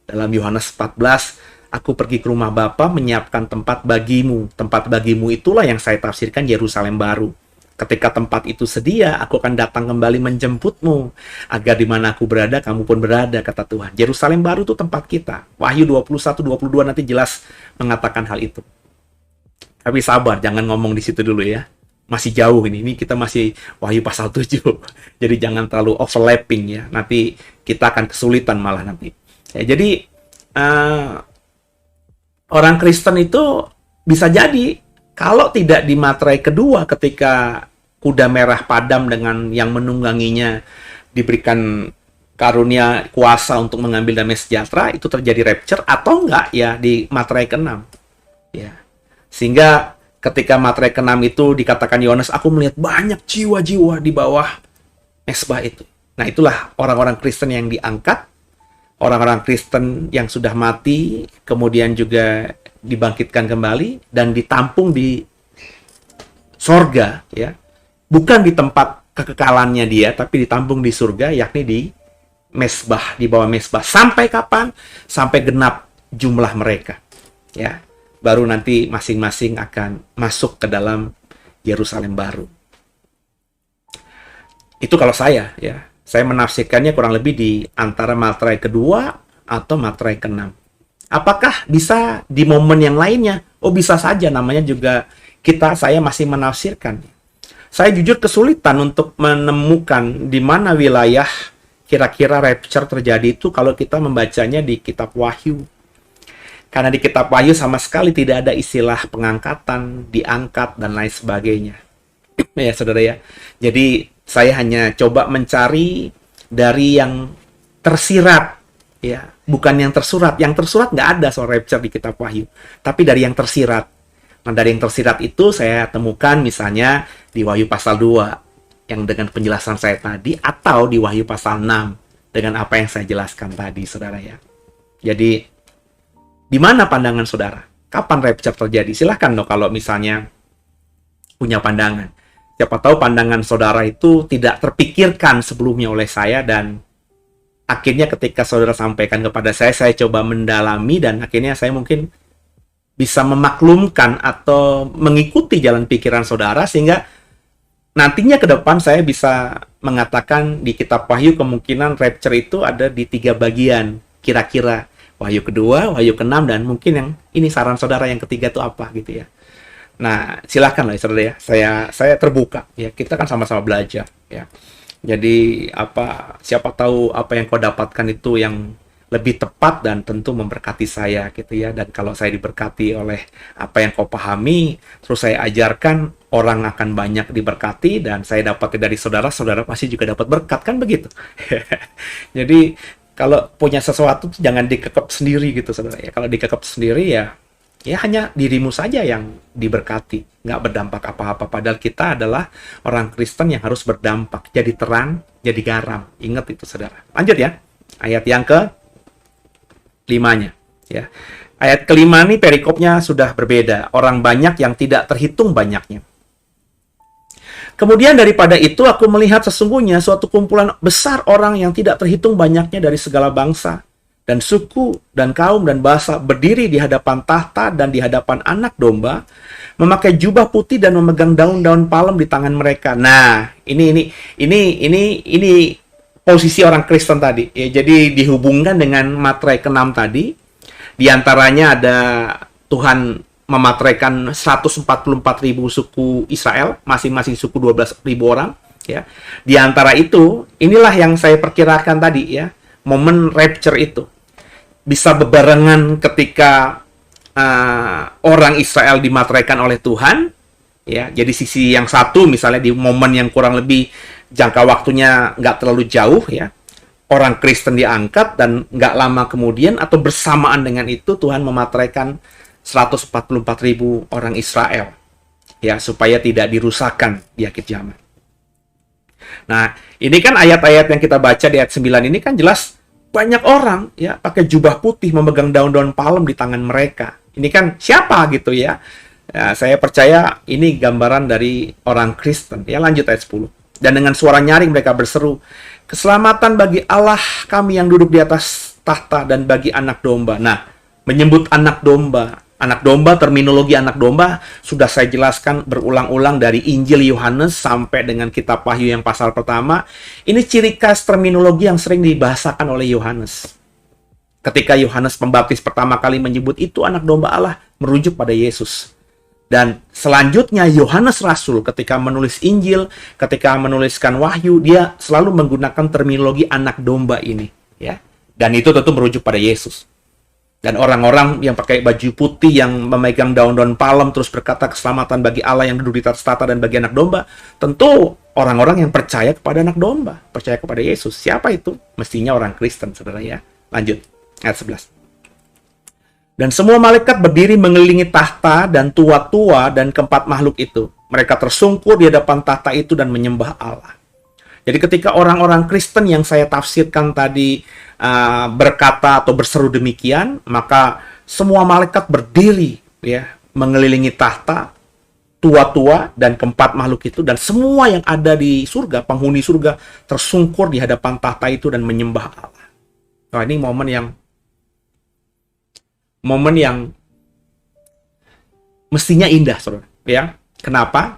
Dalam Yohanes 14, aku pergi ke rumah Bapa menyiapkan tempat bagimu. Tempat bagimu itulah yang saya tafsirkan Yerusalem baru. Ketika tempat itu sedia, aku akan datang kembali menjemputmu, agar di mana aku berada, kamu pun berada, kata Tuhan. Yerusalem baru itu tempat kita. Wahyu 21-22 nanti jelas mengatakan hal itu. Tapi sabar, jangan ngomong di situ dulu, ya. Masih jauh ini kita masih Wahyu pasal 7. Jadi jangan terlalu overlapping, ya. Nanti kita akan kesulitan malah nanti. Ya, jadi orang Kristen itu bisa jadi kalau tidak di materai kedua ketika kuda merah padam dengan yang menungganginya diberikan karunia kuasa untuk mengambil damai sejahtera, itu terjadi rapture, atau enggak ya di materai ke-6. Ya. Sehingga ketika materai ke-6 itu dikatakan Yohanes, aku melihat banyak jiwa-jiwa di bawah mesbah itu. Nah, itulah orang-orang Kristen yang diangkat, orang-orang Kristen yang sudah mati, kemudian juga dibangkitkan kembali dan ditampung di sorga, ya. Bukan di tempat kekekalannya dia, tapi ditampung di surga, yakni di mesbah, di bawah mesbah. Sampai kapan? Sampai genap jumlah mereka, ya. Baru nanti masing-masing akan masuk ke dalam Yerusalem baru. Itu kalau saya, ya. Saya menafsirkannya kurang lebih di antara materai kedua atau materai keenam. Apakah bisa di momen yang lainnya? Oh, bisa saja, namanya juga saya masih menafsirkan. Saya jujur kesulitan untuk menemukan di mana wilayah kira-kira rapture terjadi itu kalau kita membacanya di kitab Wahyu. Karena di kitab Wahyu sama sekali tidak ada istilah pengangkatan, diangkat, dan lain sebagainya. Ya, saudara ya. Jadi, saya hanya coba mencari dari yang tersirat, ya, bukan yang tersurat. Yang tersurat nggak ada soal rapture di kitab Wahyu, tapi dari yang tersirat. Nah, dari yang tersirat itu saya temukan misalnya di Wahyu pasal 2, yang dengan penjelasan saya tadi, atau di Wahyu pasal 6, dengan apa yang saya jelaskan tadi, saudara ya. Jadi, di mana pandangan saudara? Kapan rapture terjadi? Silahkan dong kalau misalnya punya pandangan. Siapa tahu pandangan saudara itu tidak terpikirkan sebelumnya oleh saya, dan akhirnya ketika saudara sampaikan kepada saya coba mendalami, dan akhirnya saya mungkin bisa memaklumkan atau mengikuti jalan pikiran saudara, sehingga nantinya ke depan saya bisa mengatakan di kitab Wahyu kemungkinan rapture itu ada di 3 bagian, kira-kira. Wahyu kedua, Wahyu keenam, dan mungkin yang ini saran saudara yang ketiga itu apa gitu ya. Nah, silakan lah saudara ya. Saya terbuka ya. Kita kan sama-sama belajar ya. Jadi siapa tahu apa yang kau dapatkan itu yang lebih tepat dan tentu memberkati saya gitu ya. Dan kalau saya diberkati oleh apa yang kau pahami, terus saya ajarkan, orang akan banyak diberkati, dan saya dapatnya dari saudara, saudara pasti juga dapat berkat, kan begitu. Jadi kalau punya sesuatu jangan dikekep sendiri gitu saudara ya. Kalau dikekep sendiri ya hanya dirimu saja yang diberkati, nggak berdampak apa-apa. Padahal kita adalah orang Kristen yang harus berdampak, jadi terang, jadi garam. Ingat itu saudara. Lanjut ya, ayat yang ke-5-nya ya. Ayat ke-5 nih perikopnya sudah berbeda. Orang banyak yang tidak terhitung banyaknya. Kemudian daripada itu aku melihat sesungguhnya suatu kumpulan besar orang yang tidak terhitung banyaknya dari segala bangsa dan suku dan kaum dan bahasa berdiri di hadapan tahta dan di hadapan Anak Domba, memakai jubah putih dan memegang daun-daun palem di tangan mereka. Nah, ini posisi orang Kristen tadi. Ya, jadi dihubungkan dengan materai ke-6 tadi. Di antaranya ada Tuhan memateraikan 144.000 suku Israel, masing-masing suku 12.000 orang ya. Di antara itu, inilah yang saya perkirakan tadi ya, momen rapture itu bisa bebarengan ketika orang Israel dimateraikan oleh Tuhan ya. Jadi sisi yang satu misalnya di momen yang kurang lebih jangka waktunya nggak terlalu jauh ya, orang Kristen diangkat, dan nggak lama kemudian atau bersamaan dengan itu Tuhan memateraikan 144.000 orang Israel ya, supaya tidak dirusakkan di akhir zaman. Nah, ini kan ayat-ayat yang kita baca di ayat 9 ini kan jelas banyak orang ya pakai jubah putih memegang daun-daun palem di tangan mereka. Ini kan siapa gitu ya? Ya, saya percaya ini gambaran dari orang Kristen. Ya, lanjut ayat 10. Dan dengan suara nyaring mereka berseru, "Keselamatan bagi Allah kami yang duduk di atas tahta dan bagi Anak Domba." Nah, menyebut Anak Domba, terminologi Anak Domba sudah saya jelaskan berulang-ulang dari Injil Yohanes sampai dengan kitab Wahyu yang pasal pertama. Ini ciri khas terminologi yang sering dibahasakan oleh Yohanes. Ketika Yohanes Pembaptis pertama kali menyebut itu Anak Domba Allah, merujuk pada Yesus. Dan selanjutnya Yohanes Rasul ketika menulis Injil, ketika menuliskan Wahyu, dia selalu menggunakan terminologi Anak Domba ini ya. Dan itu tentu merujuk pada Yesus. Dan orang-orang yang pakai baju putih yang memegang daun-daun palem terus berkata keselamatan bagi Allah yang duduk di atas tahta dan bagi Anak Domba, tentu orang-orang yang percaya kepada Anak Domba, percaya kepada Yesus. Siapa itu? Mestinya orang Kristen, saudara ya. Lanjut, ayat 11. Dan semua malaikat berdiri mengelilingi tahta dan tua-tua dan keempat makhluk itu. Mereka tersungkur di hadapan tahta itu dan menyembah Allah. Jadi ketika orang-orang Kristen yang saya tafsirkan tadi berkata atau berseru demikian, maka semua malaikat berdiri ya mengelilingi tahta, tua-tua dan keempat makhluk itu, dan semua yang ada di surga, penghuni surga tersungkur di hadapan tahta itu dan menyembah Allah. Nah, ini momen yang mestinya indah, saudara. Ya, kenapa?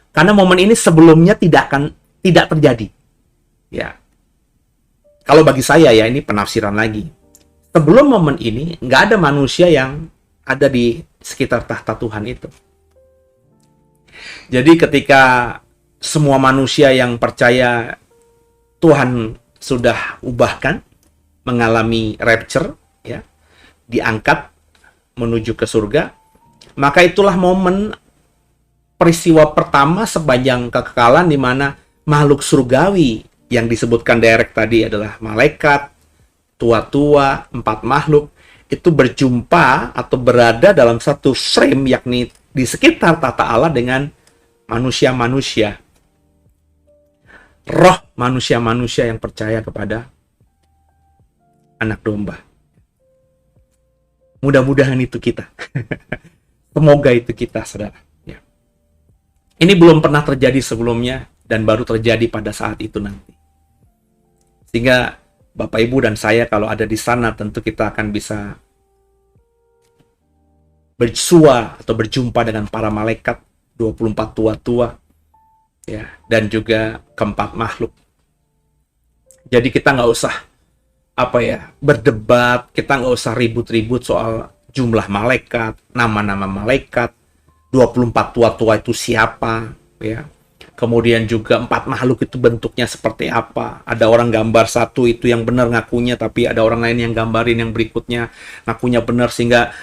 Karena momen ini sebelumnya tidak terjadi. Ya. Kalau bagi saya ya, ini penafsiran lagi. Sebelum momen ini, nggak ada manusia yang ada di sekitar tahta Tuhan itu. Jadi ketika semua manusia yang percaya Tuhan sudah ubahkan, mengalami rapture, ya, diangkat menuju ke surga, maka itulah momen peristiwa pertama sepanjang kekekalan di mana makhluk surgawi yang disebutkan direct tadi adalah malaikat, tua-tua, 4 makhluk, itu berjumpa atau berada dalam satu frame, yakni di sekitar tata Allah dengan manusia-manusia. Roh manusia-manusia yang percaya kepada anak domba. Mudah-mudahan itu kita. Semoga itu kita, saudara. Ya. Ini belum pernah terjadi sebelumnya dan baru terjadi pada saat itu nanti. Sehingga Bapak Ibu dan saya kalau ada di sana tentu kita akan bisa bersua atau berjumpa dengan para malaikat 24 tua-tua, ya, dan juga keempat makhluk. Jadi kita nggak usah berdebat, kita nggak usah ribut-ribut soal jumlah malaikat, nama-nama malaikat, 24 tua-tua itu siapa, ya. Kemudian juga 4 makhluk itu bentuknya seperti apa. Ada orang gambar satu itu yang benar ngakunya, tapi ada orang lain yang gambarin yang berikutnya ngakunya benar, sehingga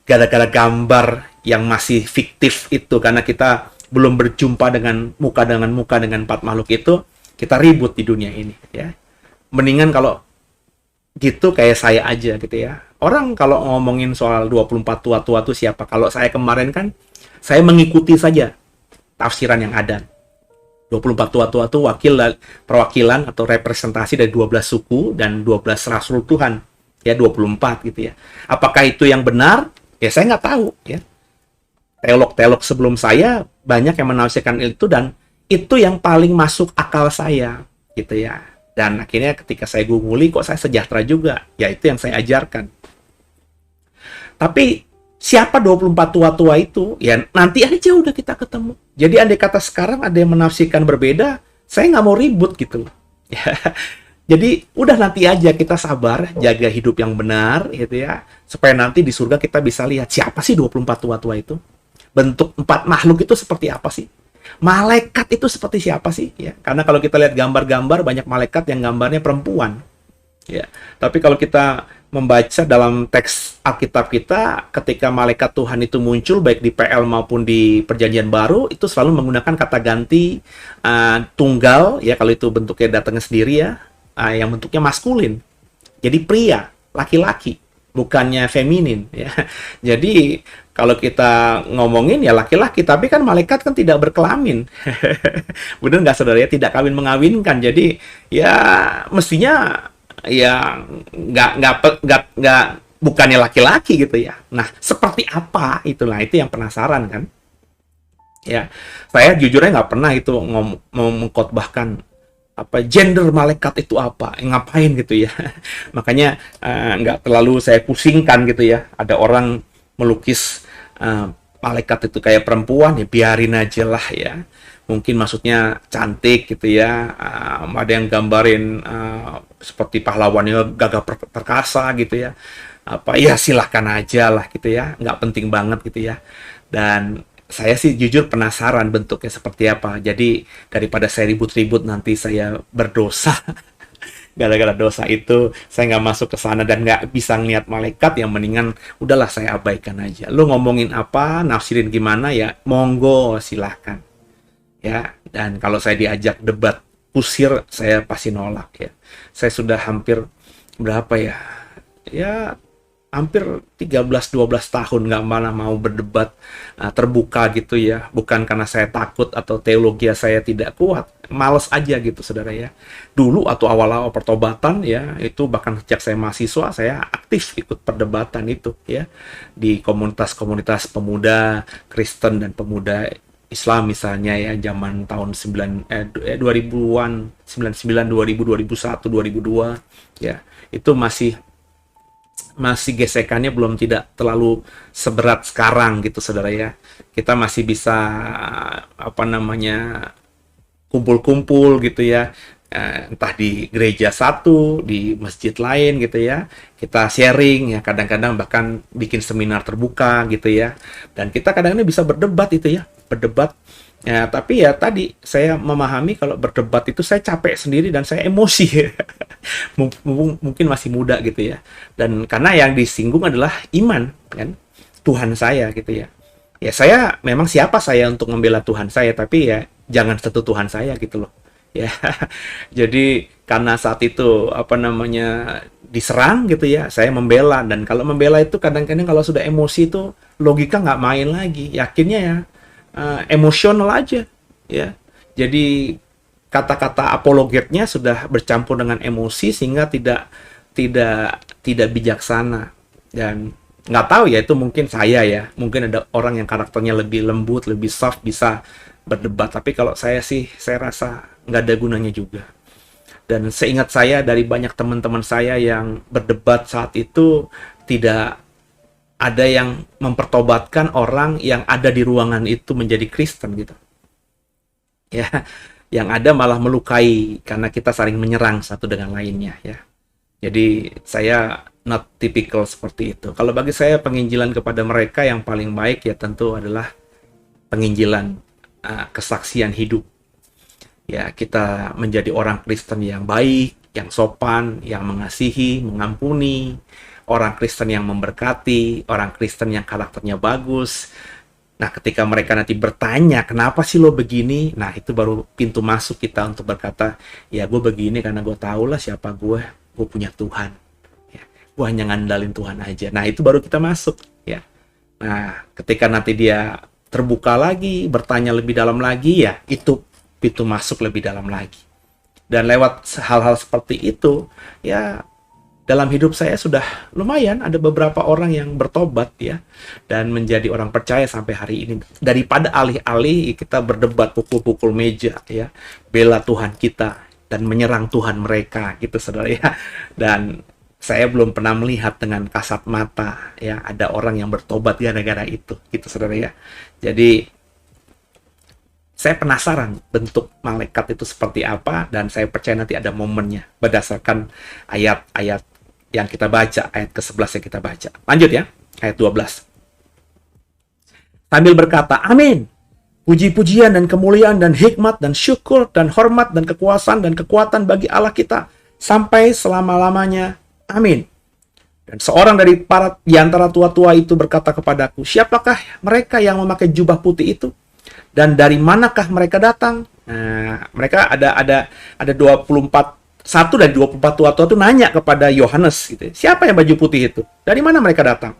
gara-gara gambar yang masih fiktif itu, karena kita belum berjumpa dengan muka dengan 4 makhluk itu, kita ribut di dunia ini, ya. Mendingan kalau gitu kayak saya aja gitu ya. Orang kalau ngomongin soal 24 tua-tua itu siapa? Kalau saya kemarin kan, saya mengikuti saja tafsiran yang ada. 24 tua-tua itu perwakilan atau representasi dari 12 suku dan 12 rasul Tuhan. Ya, 24 gitu ya. Apakah itu yang benar? Ya saya nggak tahu ya. Teolog-teolog sebelum saya banyak yang menafsirkan itu, dan itu yang paling masuk akal saya gitu ya. Dan akhirnya ketika saya gumuli, kok saya sejahtera juga. Ya itu yang saya ajarkan. Tapi siapa 24 tua-tua itu? Ya nanti aja udah kita ketemu. Jadi andai kata sekarang ada yang menafsirkan berbeda, saya nggak mau ribut gitu. Ya. Jadi udah nanti aja kita sabar, jaga hidup yang benar gitu ya. Supaya nanti di surga kita bisa lihat siapa sih 24 tua-tua itu. Bentuk 4 makhluk itu seperti apa sih? Malaikat itu seperti siapa sih? Ya, karena kalau kita lihat gambar-gambar, banyak malaikat yang gambarnya perempuan. Ya, tapi kalau kita membaca dalam teks Alkitab kita, ketika malaikat Tuhan itu muncul, baik di PL maupun di Perjanjian Baru, itu selalu menggunakan kata ganti tunggal, ya kalau itu bentuknya datangnya sendiri ya, yang bentuknya maskulin. Jadi pria, laki-laki, bukannya feminin. Ya. Jadi kalau kita ngomongin ya laki-laki, tapi kan malaikat kan tidak berkelamin. Bener nggak saudara ya? Tidak kawin mengawinkan. Jadi ya mestinya ya nggak bukannya laki-laki gitu ya. Nah seperti apa itulah, itu yang penasaran kan? Ya saya jujurnya nggak pernah itu mengkhotbahkan apa gender malaikat itu apa, ngapain gitu ya. Makanya nggak terlalu saya pusingkan gitu ya. Ada orang melukis malaikat itu kayak perempuan, ya biarin aja lah ya. Mungkin maksudnya cantik gitu ya. Ada yang gambarin seperti pahlawannya gagah perkasa gitu ya. Apa ya silahkan aja lah gitu ya. Nggak penting banget gitu ya. Dan saya sih jujur penasaran bentuknya seperti apa. Jadi daripada saya ribut-ribut nanti saya berdosa. Gara-gara dosa itu saya nggak masuk ke sana dan nggak bisa ngeliat malaikat, yang mendingan udahlah saya abaikan aja. Lu ngomongin apa, nafsirin gimana ya, monggo silahkan. Ya, dan kalau saya diajak debat kusir, saya pasti nolak ya. Saya sudah hampir berapa ya? Ya hampir 13-12 tahun nggak mana mau berdebat terbuka gitu ya. Bukan karena saya takut atau teologi saya tidak kuat, males aja gitu saudara ya. Dulu atau awal-awal pertobatan ya, itu bahkan sejak saya mahasiswa saya aktif ikut perdebatan itu ya, di komunitas-komunitas pemuda Kristen dan pemuda Islam misalnya ya, zaman tahun 2000-an, 99, 2000, 2001, 2002 ya. Itu masih masih gesekannya belum tidak terlalu seberat sekarang gitu saudara ya. Kita masih bisa apa namanya kumpul-kumpul gitu ya, entah di gereja satu, di masjid lain gitu ya. Kita sharing ya, kadang-kadang bahkan bikin seminar terbuka gitu ya. Dan kita kadang-kadang bisa berdebat itu ya, berdebat. Ya, tapi ya tadi saya memahami kalau berdebat itu saya capek sendiri dan saya emosi. Mungkin masih muda gitu ya. Dan karena yang disinggung adalah iman kan, Tuhan saya gitu ya. Ya saya memang siapa saya untuk membela Tuhan saya, tapi ya jangan sentuh Tuhan saya gitu loh. Ya. Jadi karena saat itu apa namanya diserang gitu ya, saya membela. Dan kalau membela itu kadang-kadang kalau sudah emosi itu logika nggak main lagi. Yakinnya ya emosional aja ya. Jadi kata-kata apologetnya sudah bercampur dengan emosi sehingga tidak bijaksana. Dan nggak tahu ya, itu mungkin saya ya, mungkin ada orang yang karakternya lebih lembut, lebih soft, bisa berdebat. Tapi kalau saya sih, saya rasa nggak ada gunanya juga. Dan seingat saya dari banyak teman-teman saya yang berdebat saat itu, tidak ada yang mempertobatkan orang yang ada di ruangan itu menjadi Kristen gitu. Ya, yang ada malah melukai karena kita saling menyerang satu dengan lainnya ya. Jadi saya not typical seperti itu. Kalau bagi saya penginjilan kepada mereka yang paling baik ya tentu adalah penginjilan kesaksian hidup. Ya, kita menjadi orang Kristen yang baik, yang sopan, yang mengasihi, mengampuni, orang Kristen yang memberkati, orang Kristen yang karakternya bagus. Nah, ketika mereka nanti bertanya, kenapa sih lo begini? Nah, itu baru pintu masuk kita untuk berkata, ya gue begini karena gue tahu lah siapa gue punya Tuhan. Ya, gue hanya ngandalin Tuhan aja. Nah, itu baru kita masuk. Ya. Nah, ketika nanti dia terbuka lagi, bertanya lebih dalam lagi, ya itu pintu masuk lebih dalam lagi. Dan lewat hal-hal seperti itu, ya dalam hidup saya sudah lumayan ada beberapa orang yang bertobat ya, dan menjadi orang percaya sampai hari ini. Daripada alih-alih kita berdebat pukul-pukul meja ya, bela Tuhan kita dan menyerang Tuhan mereka gitu saudara ya. Dan saya belum pernah melihat dengan kasat mata ya ada orang yang bertobat gara-gara itu gitu saudara ya. Jadi saya penasaran bentuk malaikat itu seperti apa, dan saya percaya nanti ada momennya berdasarkan ayat-ayat yang kita baca, ayat ke-11 yang kita baca. Lanjut ya, ayat 12. Sambil berkata, amin. Puji-pujian dan kemuliaan dan hikmat dan syukur dan hormat dan kekuasaan dan kekuatan bagi Allah kita sampai selama-lamanya. Amin. Dan seorang di antara tua-tua itu berkata kepadaku, siapakah mereka yang memakai jubah putih itu? Dan dari manakah mereka datang? Nah, mereka ada 24, satu dari 24 tua-tua itu nanya kepada Yohanes gitu. Siapa yang baju putih itu? Dari mana mereka datang?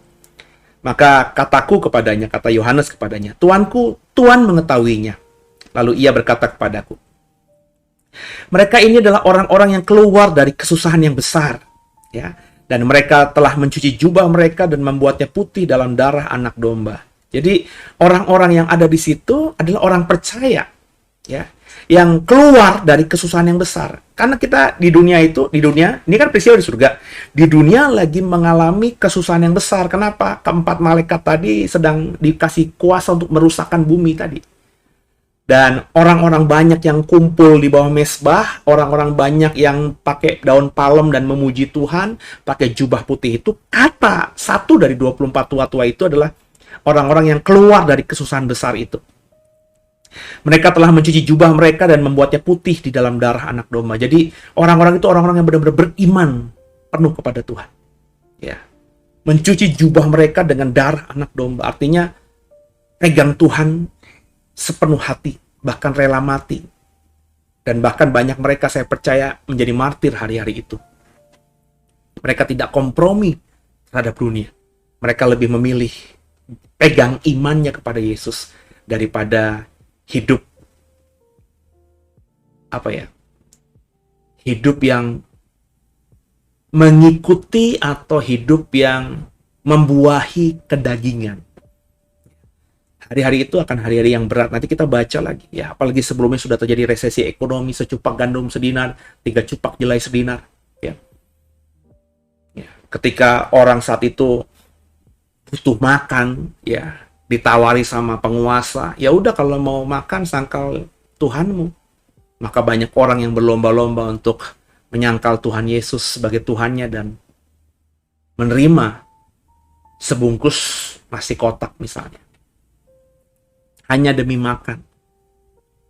Maka kataku kepadanya, kata Yohanes kepadanya, Tuanku, Tuhan mengetahuinya. Lalu ia berkata kepadaku, mereka ini adalah orang-orang yang keluar dari kesusahan yang besar, ya. Dan mereka telah mencuci jubah mereka dan membuatnya putih dalam darah anak domba. Jadi orang-orang yang ada di situ adalah orang percaya, ya, yang keluar dari kesusahan yang besar. Karena kita di dunia ini kan peristiwa di surga. Di dunia lagi mengalami kesusahan yang besar. Kenapa? Keempat malaikat tadi sedang dikasih kuasa untuk merusakkan bumi tadi. Dan orang-orang banyak yang kumpul di bawah mesbah, orang-orang banyak yang pakai daun palem dan memuji Tuhan, pakai jubah putih itu. Kata satu dari 24 tua-tua itu adalah orang-orang yang keluar dari kesusahan besar itu. Mereka telah mencuci jubah mereka dan membuatnya putih di dalam darah anak domba. Jadi orang-orang itu orang-orang yang benar-benar beriman penuh kepada Tuhan. Ya. Mencuci jubah mereka dengan darah anak domba. Artinya pegang Tuhan sepenuh hati, bahkan rela mati. Dan bahkan banyak mereka saya percaya menjadi martir hari-hari itu. Mereka tidak kompromi terhadap dunia. Mereka lebih memilih pegang imannya kepada Yesus daripada hidup hidup yang mengikuti atau hidup yang membuahi kedagingan. Hari-hari itu akan hari-hari yang berat. Nanti kita baca lagi ya, apalagi sebelumnya sudah terjadi resesi ekonomi, secupak gandum sedinar, 3 cupak jelai sedinar ya. Ya. Ketika orang saat itu butuh makan, ya ditawari sama penguasa, ya udah kalau mau makan sangkal Tuhanmu. Maka banyak orang yang berlomba-lomba untuk menyangkal Tuhan Yesus sebagai Tuhannya dan menerima sebungkus nasi kotak misalnya. Hanya demi makan,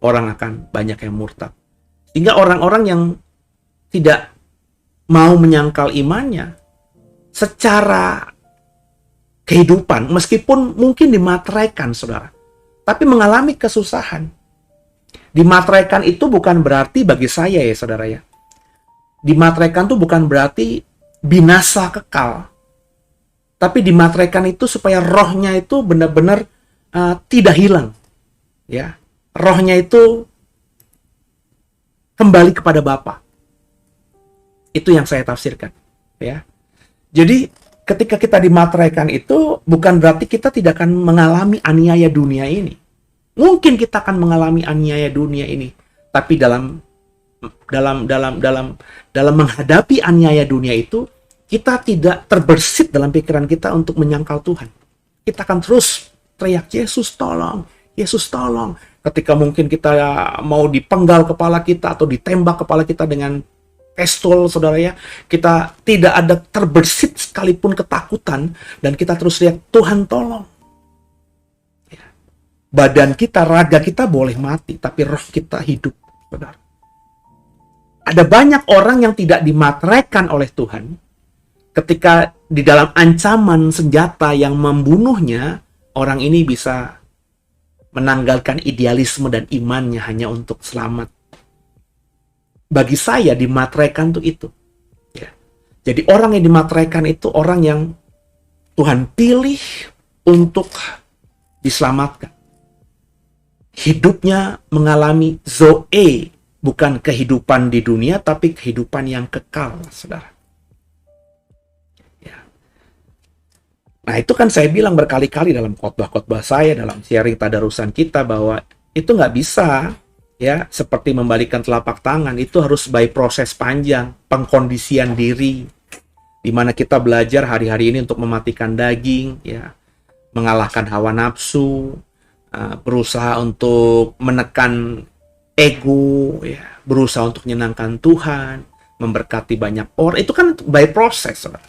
orang akan banyak yang murtad. Sehingga orang-orang yang tidak mau menyangkal imannya secara kehidupan, meskipun mungkin dimateraikan, saudara, tapi mengalami kesusahan. Dimateraikan itu bukan berarti bagi saya ya, saudara ya. Dimateraikan itu bukan berarti binasa kekal. Tapi dimateraikan itu supaya rohnya itu benar-benar tidak hilang. Ya, rohnya itu kembali kepada Bapa. Itu yang saya tafsirkan. Ya, jadi ketika kita dimateraikan itu bukan berarti kita tidak akan mengalami aniaya dunia ini. Mungkin kita akan mengalami aniaya dunia ini, tapi dalam menghadapi aniaya dunia itu, kita tidak terbersit dalam pikiran kita untuk menyangkal Tuhan. Kita akan terus teriak, Yesus tolong, Yesus tolong. Ketika mungkin kita mau dipenggal kepala kita atau ditembak kepala kita dengan pistol, saudara ya, kita tidak ada terbersit sekalipun ketakutan, dan kita terus teriak, Tuhan tolong. Badan kita, raga kita boleh mati, tapi roh kita hidup, saudara. Ada banyak orang yang tidak dimateraikan oleh Tuhan. Ketika di dalam ancaman senjata yang membunuhnya, orang ini bisa menanggalkan idealisme dan imannya hanya untuk selamat. Bagi saya, dimateraikan itu. Ya. Jadi orang yang dimateraikan itu orang yang Tuhan pilih untuk diselamatkan. Hidupnya mengalami zoe, bukan kehidupan di dunia, tapi kehidupan yang kekal, saudara. Ya. Nah, itu kan saya bilang berkali-kali dalam khotbah-khotbah saya, dalam sharing tadarusan kita, bahwa itu nggak bisa, ya, seperti membalikan telapak tangan. Itu harus by proses panjang, pengkondisian diri, di mana kita belajar hari-hari ini untuk mematikan daging, ya, mengalahkan hawa nafsu, berusaha untuk menekan ego, ya, berusaha untuk menyenangkan Tuhan, memberkati banyak orang. Itu kan by proses, saudara.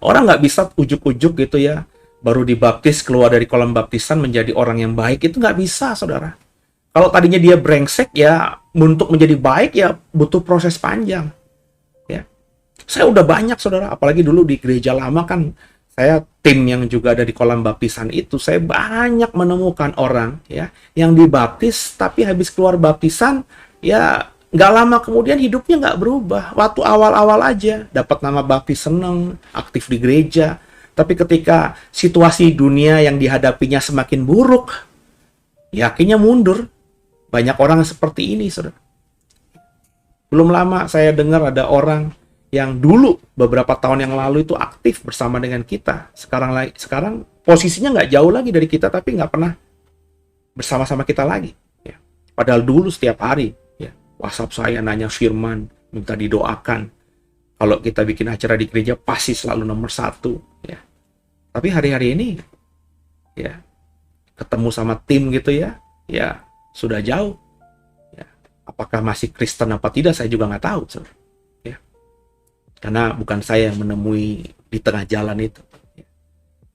Orang nggak bisa ujuk-ujuk gitu ya, baru dibaptis keluar dari kolam baptisan menjadi orang yang baik. Itu nggak bisa, saudara. Kalau tadinya dia brengsek, ya untuk menjadi baik ya butuh proses panjang. Ya, saya udah banyak, saudara. Apalagi dulu di gereja lama kan, saya tim yang juga ada di kolam baptisan itu, saya banyak menemukan orang ya yang dibaptis, tapi habis keluar baptisan ya nggak lama kemudian hidupnya nggak berubah. Waktu awal-awal aja dapat nama baptis, seneng, aktif di gereja, tapi ketika situasi dunia yang dihadapinya semakin buruk, ya akhirnya mundur. Banyak orang seperti ini, saudara. Belum lama saya dengar ada orang yang dulu beberapa tahun yang lalu itu aktif bersama dengan kita. Sekarang posisinya nggak jauh lagi dari kita, tapi nggak pernah bersama-sama kita lagi. Ya. Padahal dulu setiap hari, ya, WhatsApp saya nanya firman, minta didoakan. Kalau kita bikin acara di gereja pasti selalu nomor 1. Ya. Tapi hari-hari ini, ya, ketemu sama tim gitu ya, ya sudah jauh. Ya. Apakah masih Kristen apa tidak, saya juga nggak tahu, saudara. Karena bukan saya yang menemui di tengah jalan itu.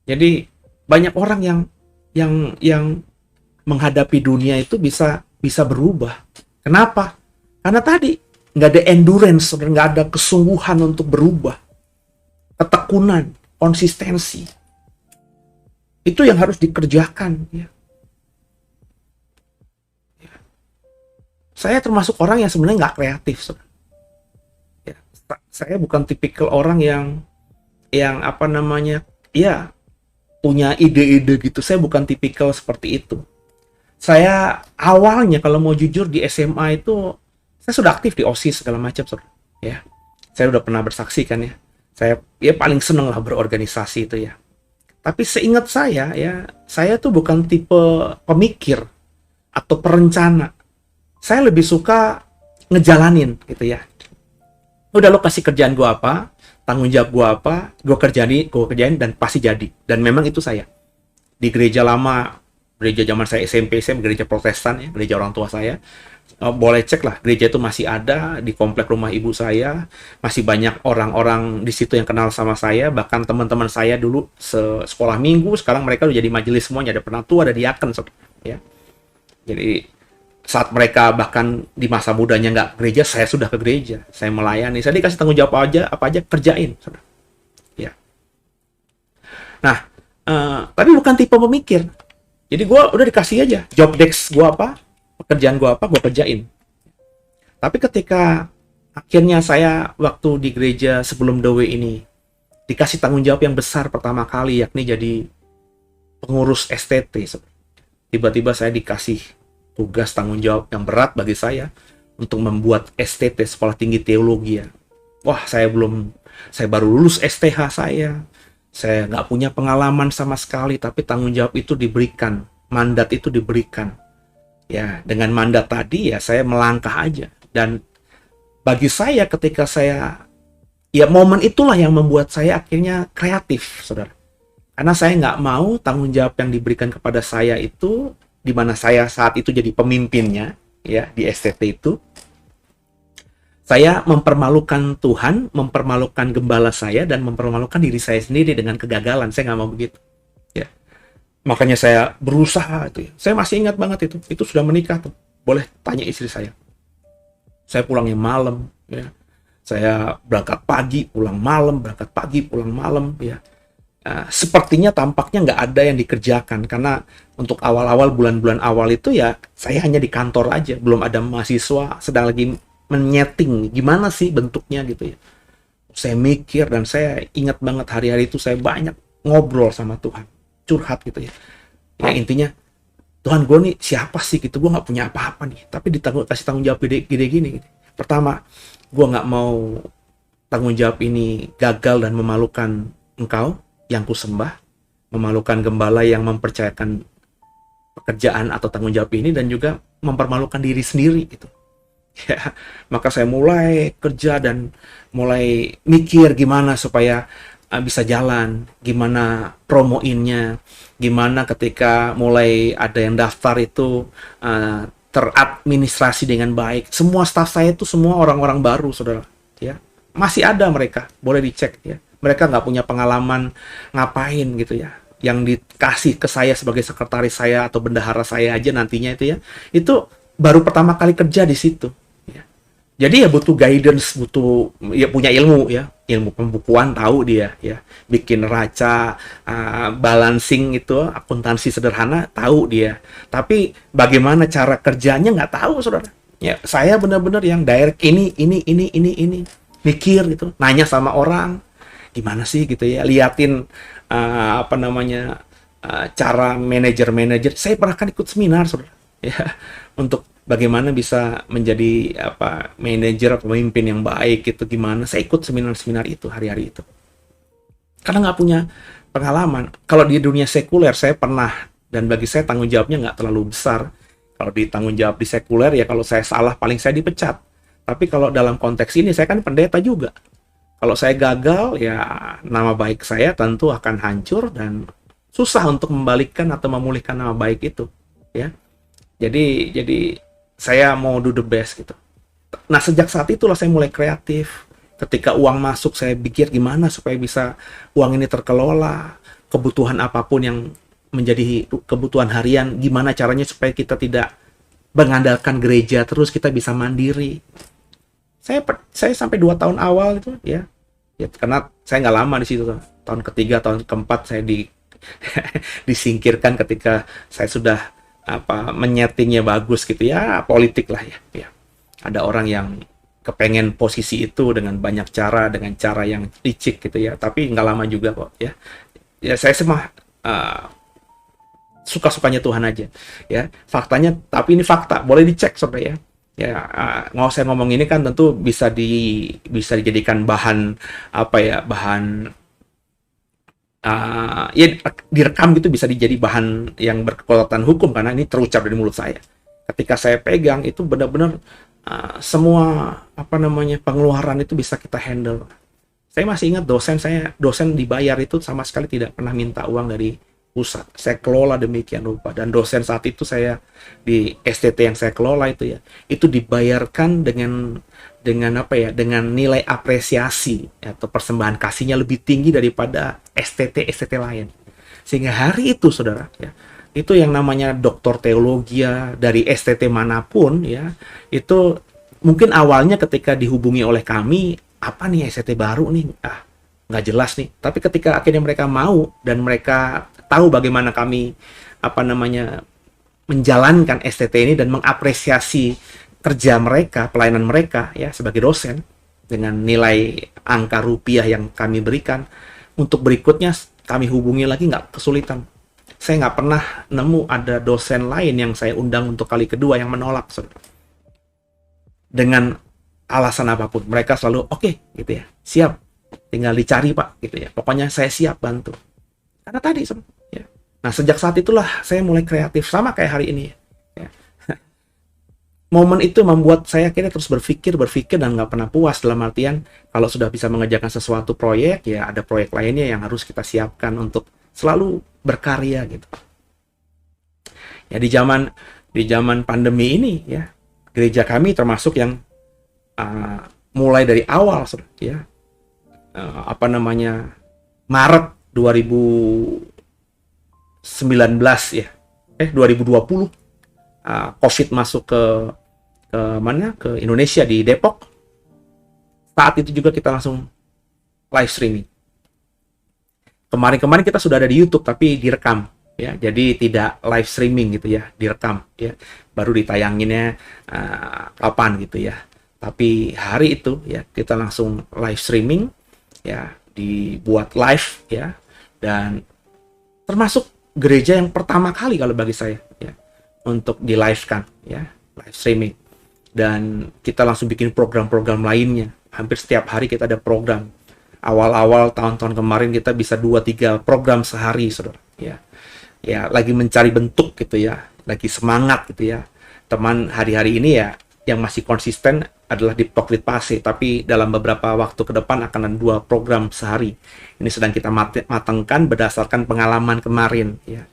Jadi banyak orang yang menghadapi dunia itu bisa berubah. Kenapa? Karena tadi nggak ada endurance, nggak ada kesungguhan untuk berubah, ketekunan, konsistensi. Itu yang harus dikerjakan. Ya. Saya termasuk orang yang sebenarnya nggak kreatif, saudara. Saya bukan tipikal orang yang apa namanya, ya, punya ide-ide gitu. Saya bukan tipikal seperti itu. Saya awalnya kalau mau jujur di SMA itu saya sudah aktif di OSIS segala macam, saudara. Ya, saya udah pernah bersaksi kan ya. Saya ya paling seneng lah berorganisasi itu ya. Tapi seingat saya ya, saya tuh bukan tipe pemikir atau perencana. Saya lebih suka ngejalanin gitu ya. Udah, lo kasih kerjaan gue apa, tanggung jawab gue apa, gue kerjain dan pasti jadi. Dan memang itu saya. Di gereja lama, gereja zaman saya SMP, gereja Protestan ya, gereja orang tua saya. Boleh cek lah, gereja itu masih ada di komplek rumah ibu saya, masih banyak orang-orang di situ yang kenal sama saya, bahkan teman-teman saya dulu sekolah minggu, sekarang mereka udah jadi majelis semuanya, ada penatua, ada diaken, ya. Jadi saat mereka bahkan di masa mudanya nggak ke gereja, saya sudah ke gereja, saya melayani, saya dikasih tanggung jawab apa aja kerjain, ya. Nah, tapi bukan tipe pemikir. Jadi gue udah dikasih aja job desk gue apa, pekerjaan gue apa, gue kerjain. Tapi ketika akhirnya saya waktu di gereja sebelum Dowe ini dikasih tanggung jawab yang besar pertama kali, yakni jadi pengurus STT. Tiba-tiba saya dikasih tugas tanggung jawab yang berat bagi saya untuk membuat STT, Sekolah Tinggi Teologi ya. Wah, saya baru lulus STH saya nggak punya pengalaman sama sekali, tapi tanggung jawab itu diberikan, mandat itu diberikan. Ya, dengan mandat tadi ya saya melangkah aja. Dan bagi saya ketika ya momen itulah yang membuat saya akhirnya kreatif, saudara. Karena saya nggak mau tanggung jawab yang diberikan kepada saya itu, di mana saya saat itu jadi pemimpinnya, ya di STT itu, saya mempermalukan Tuhan, mempermalukan gembala saya, dan mempermalukan diri saya sendiri dengan kegagalan. Saya nggak mau begitu. Ya. Makanya saya berusaha itu. Ya. Saya masih ingat banget itu. Itu sudah menikah tuh. Boleh tanya istri saya. Saya pulangnya malam. Ya. Saya berangkat pagi, pulang malam, berangkat pagi, pulang malam. Ya. Sepertinya tampaknya nggak ada yang dikerjakan. Karena untuk awal-awal, bulan-bulan awal itu ya saya hanya di kantor aja. Belum ada mahasiswa, sedang lagi menyeting gimana sih bentuknya gitu ya. Saya mikir dan saya ingat banget hari-hari itu saya banyak ngobrol sama Tuhan, curhat gitu ya. Ya intinya, Tuhan gue nih siapa sih gitu, gue nggak punya apa-apa nih, tapi kasih tanggung jawab gede gini gitu. Pertama, gue nggak mau tanggung jawab ini gagal dan memalukan Engkau yang kusembah, memalukan gembala yang mempercayakan pekerjaan atau tanggung jawab ini, dan juga mempermalukan diri sendiri gitu. Ya, maka saya mulai kerja dan mulai mikir gimana supaya bisa jalan, gimana promoinnya, gimana ketika mulai ada yang daftar itu teradministrasi dengan baik. Semua staf saya itu semua orang-orang baru, saudara. Ya, masih ada mereka, boleh dicek ya. Mereka nggak punya pengalaman ngapain gitu ya. Yang dikasih ke saya sebagai sekretaris saya atau bendahara saya aja nantinya itu ya, itu baru pertama kali kerja di situ. Jadi ya butuh guidance, butuh ya punya ilmu ya, ilmu pembukuan tahu dia ya, bikin neraca, balancing itu, akuntansi sederhana tahu dia. Tapi bagaimana cara kerjanya nggak tahu, saudara. Ya saya benar-benar yang direct ini, mikir gitu, nanya sama orang, gimana sih gitu ya, liatin cara manajer. Saya pernah kan ikut seminar, saudara, ya untuk bagaimana bisa menjadi manajer atau pemimpin yang baik itu gimana. Saya ikut seminar-seminar itu hari-hari itu. Karena nggak punya pengalaman. Kalau di dunia sekuler saya pernah, dan bagi saya tanggung jawabnya nggak terlalu besar. Kalau di tanggung jawab di sekuler ya kalau saya salah paling saya dipecat. Tapi kalau dalam konteks ini saya kan pendeta juga. Kalau saya gagal ya nama baik saya tentu akan hancur dan susah untuk membalikkan atau memulihkan nama baik itu. Ya. Jadi saya mau do the best gitu. Nah sejak saat itulah saya mulai kreatif. Ketika uang masuk saya pikir gimana supaya bisa uang ini terkelola. Kebutuhan apapun yang menjadi kebutuhan harian, gimana caranya supaya kita tidak mengandalkan gereja terus, kita bisa mandiri. Saya sampai 2 tahun awal itu ya karena saya nggak lama di situ. Tahun ketiga, tahun keempat saya disingkirkan ketika saya sudah menyetingnya bagus gitu ya, politik lah ya. Ada orang yang kepengen posisi itu dengan banyak cara, dengan cara yang licik gitu ya, tapi nggak lama juga kok ya. Ya saya semua suka-sukanya Tuhan aja ya. Faktanya, tapi ini fakta, boleh dicek saudara ya. Ya nggak saya ngomong ini kan tentu bisa dijadikan bahan bahan ya direkam gitu, bisa dijadi bahan yang berkekuatan hukum karena ini terucap dari mulut saya. Ketika saya pegang itu benar-benar semua pengeluaran itu bisa kita handle. Saya masih ingat dosen dibayar itu sama sekali tidak pernah minta uang dari pusat. Saya kelola demikian rupa, dan dosen saat itu saya di STT yang saya kelola itu dibayarkan dengan apa ya, dengan nilai apresiasi atau persembahan kasihnya lebih tinggi daripada STT lain. Sehingga hari itu, saudara, ya, itu yang namanya doktor teologi dari STT manapun, ya, itu mungkin awalnya ketika dihubungi oleh kami, apa nih STT baru nih, nggak jelas nih. Tapi ketika akhirnya mereka mau dan mereka tahu bagaimana kami menjalankan STT ini dan mengapresiasi kerja mereka, pelayanan mereka ya sebagai dosen dengan nilai angka rupiah yang kami berikan, untuk berikutnya kami hubungi lagi nggak kesulitan. Saya nggak pernah nemu ada dosen lain yang saya undang untuk kali kedua yang menolak, saudara. Dengan alasan apapun, mereka selalu oke, gitu ya, siap, tinggal dicari Pak, gitu ya. Pokoknya saya siap bantu. Karena tadi, ya. Nah sejak saat itulah saya mulai kreatif, sama kayak hari ini. Ya. Momen itu membuat saya akhirnya terus berpikir dan nggak pernah puas, dalam artian kalau sudah bisa mengerjakan sesuatu proyek, ya ada proyek lainnya yang harus kita siapkan untuk selalu berkarya gitu. Ya di zaman pandemi ini, ya gereja kami termasuk yang mulai dari awal, ya, Maret 2019 ya, 2020 COVID masuk ke Indonesia di Depok. Saat itu juga kita langsung live streaming. Kemarin kita sudah ada di YouTube tapi direkam, ya, jadi tidak live streaming gitu ya, direkam ya, baru ditayanginnya kapan gitu ya. Tapi hari itu ya kita langsung live streaming ya, dibuat live ya, dan termasuk gereja yang pertama kali kalau bagi saya ya untuk di live kan ya, live streaming. Dan kita langsung bikin program-program lainnya. Hampir setiap hari kita ada program. Awal-awal tahun-tahun kemarin kita bisa 2-3 program sehari, saudara ya. Ya lagi mencari bentuk gitu ya, lagi semangat gitu ya. Teman hari-hari ini ya yang masih konsisten adalah di Talk with Pase, tapi dalam beberapa waktu ke depan akan ada 2 program sehari. Ini sedang kita matangkan berdasarkan pengalaman kemarin ya.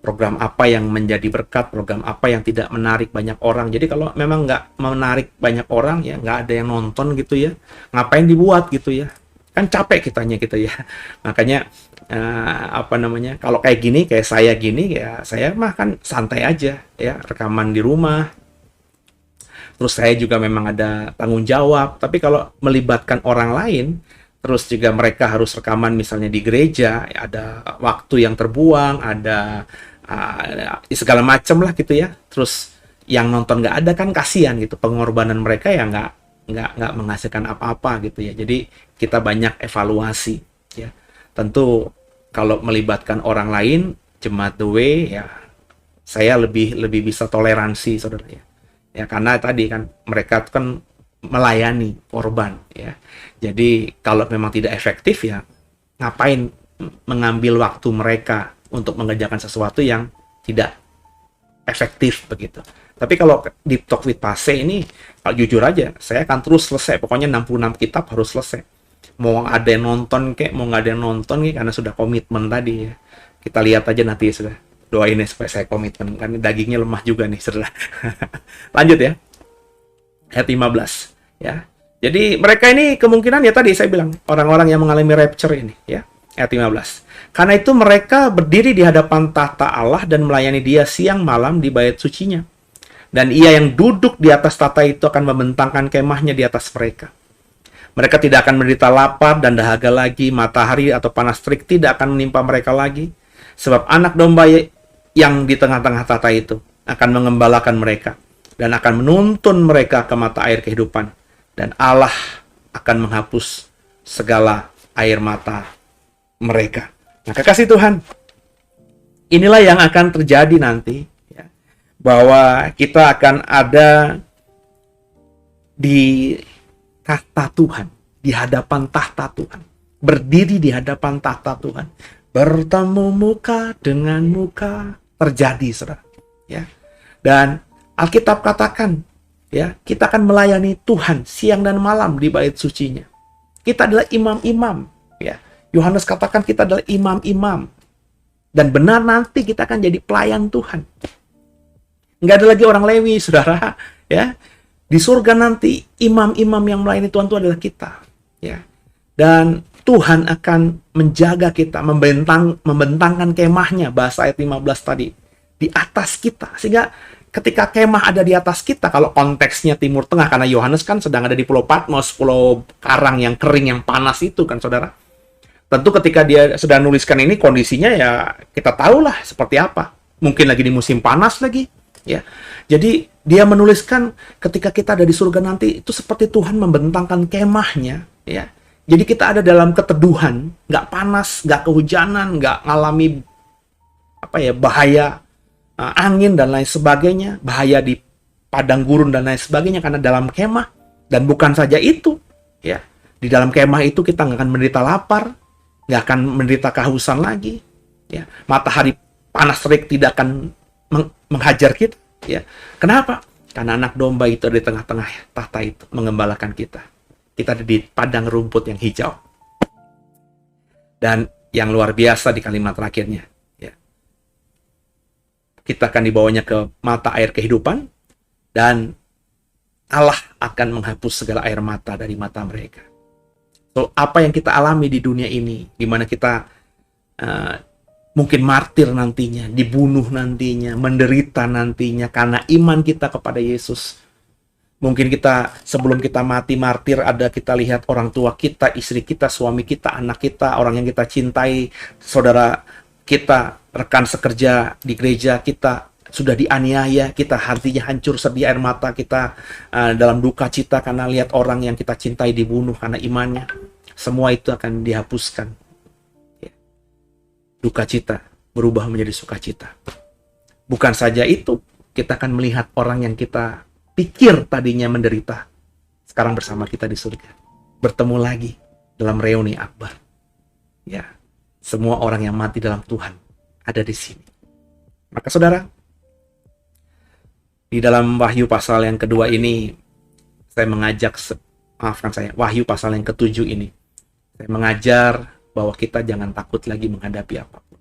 Program apa yang menjadi berkat, program apa yang tidak menarik banyak orang. Jadi kalau memang nggak menarik banyak orang ya, nggak ada yang nonton gitu ya, ngapain dibuat gitu ya, kan capek kitanya gitu ya. Makanya kalau kayak gini, kayak saya gini ya, saya mah kan santai aja ya, rekaman di rumah. Terus saya juga memang ada tanggung jawab. Tapi kalau melibatkan orang lain, terus juga mereka harus rekaman misalnya di gereja, ada waktu yang terbuang, ada segala macam lah gitu ya. Terus yang nonton nggak ada kan kasihan gitu. Pengorbanan mereka ya nggak menghasilkan apa-apa gitu ya. Jadi kita banyak evaluasi ya. Tentu kalau melibatkan orang lain, Jemaat The Way ya, saya lebih bisa toleransi, saudara ya. Ya karena tadi kan mereka kan melayani korban ya. Jadi kalau memang tidak efektif ya, ngapain mengambil waktu mereka untuk mengerjakan sesuatu yang tidak efektif begitu. Tapi kalau di Talk with Pase ini, kalau jujur aja, saya akan terus selesai. Pokoknya 66 kitab harus selesai. Mau ada yang nonton kek, mau nggak ada yang nonton kek, karena sudah komitmen tadi ya. Kita lihat aja nanti ya, sudah. Doain ya supaya saya komitmen, kan dagingnya lemah juga nih, saudara. Lanjut ya. Ayat 15 ya. Jadi mereka ini kemungkinan ya tadi saya bilang orang-orang yang mengalami rapture ini ya. Ayat 15. Karena itu mereka berdiri di hadapan tahta Allah dan melayani Dia siang malam di bait sucinya. Dan Ia yang duduk di atas tahta itu akan membentangkan kemahnya di atas mereka. Mereka tidak akan menderita lapar dan dahaga lagi, matahari atau panas terik tidak akan menimpa mereka lagi. Sebab anak domba yang di tengah-tengah tahta itu akan mengembalakan mereka dan akan menuntun mereka ke mata air kehidupan, dan Allah akan menghapus segala air mata mereka. Nah, kekasih Tuhan, inilah yang akan terjadi nanti ya, bahwa kita akan ada di tahta Tuhan, di hadapan tahta Tuhan, berdiri di hadapan tahta Tuhan, bertemu muka dengan muka, terjadi, saudara ya. Dan Alkitab katakan ya, kita akan melayani Tuhan siang dan malam di bait sucinya. Kita adalah imam-imam, ya. Yohanes katakan kita adalah imam-imam. Dan benar nanti kita akan jadi pelayan Tuhan. Nggak ada lagi orang Lewi, saudara, ya. Di surga nanti imam-imam yang melayani Tuhan itu adalah kita, ya. Dan Tuhan akan menjaga kita, membentangkan kemahnya, bahasa ayat 15 tadi, di atas kita. Sehingga ketika kemah ada di atas kita, kalau konteksnya Timur Tengah, karena Yohanes kan sedang ada di Pulau Patmos, pulau karang yang kering, yang panas itu kan, saudara. Tentu ketika dia sedang nuliskan ini, kondisinya ya kita tahulah seperti apa. Mungkin lagi di musim panas lagi, ya. Jadi dia menuliskan ketika kita ada di surga nanti, itu seperti Tuhan membentangkan kemahnya, ya. Jadi kita ada dalam keteduhan, nggak panas, nggak kehujanan, nggak ngalami bahaya angin dan lain sebagainya, bahaya di padang gurun dan lain sebagainya, karena dalam kemah. Dan bukan saja itu, ya, di dalam kemah itu kita nggak akan menderita lapar, nggak akan menderita kehausan lagi, ya. Matahari panas terik tidak akan menghajar kita, ya. Kenapa? Karena anak domba itu ada di tengah-tengah tahta itu mengembalakan kita. Kita ada di padang rumput yang hijau. Dan yang luar biasa di kalimat terakhirnya, kita akan dibawanya ke mata air kehidupan, dan Allah akan menghapus segala air mata dari mata mereka. So, apa yang kita alami di dunia ini, di mana kita mungkin martir nantinya, dibunuh nantinya, menderita nantinya karena iman kita kepada Yesus. Mungkin kita sebelum kita mati martir, ada kita lihat orang tua kita, istri kita, suami kita, anak kita, orang yang kita cintai, saudara kita, rekan sekerja di gereja kita sudah dianiaya, kita hatinya hancur, sedih, air mata kita dalam duka cita karena lihat orang yang kita cintai dibunuh karena imannya. Semua itu akan dihapuskan. Ya. Duka cita berubah menjadi sukacita. Bukan saja itu, kita akan melihat orang yang kita pikir tadinya menderita, sekarang bersama kita di surga. Bertemu lagi dalam reuni akbar. Ya. Semua orang yang mati dalam Tuhan ada di sini. Maka saudara, di dalam Wahyu pasal yang kedua ini, saya mengajak, Wahyu pasal yang ketujuh ini, saya mengajar bahwa kita jangan takut lagi menghadapi apapun.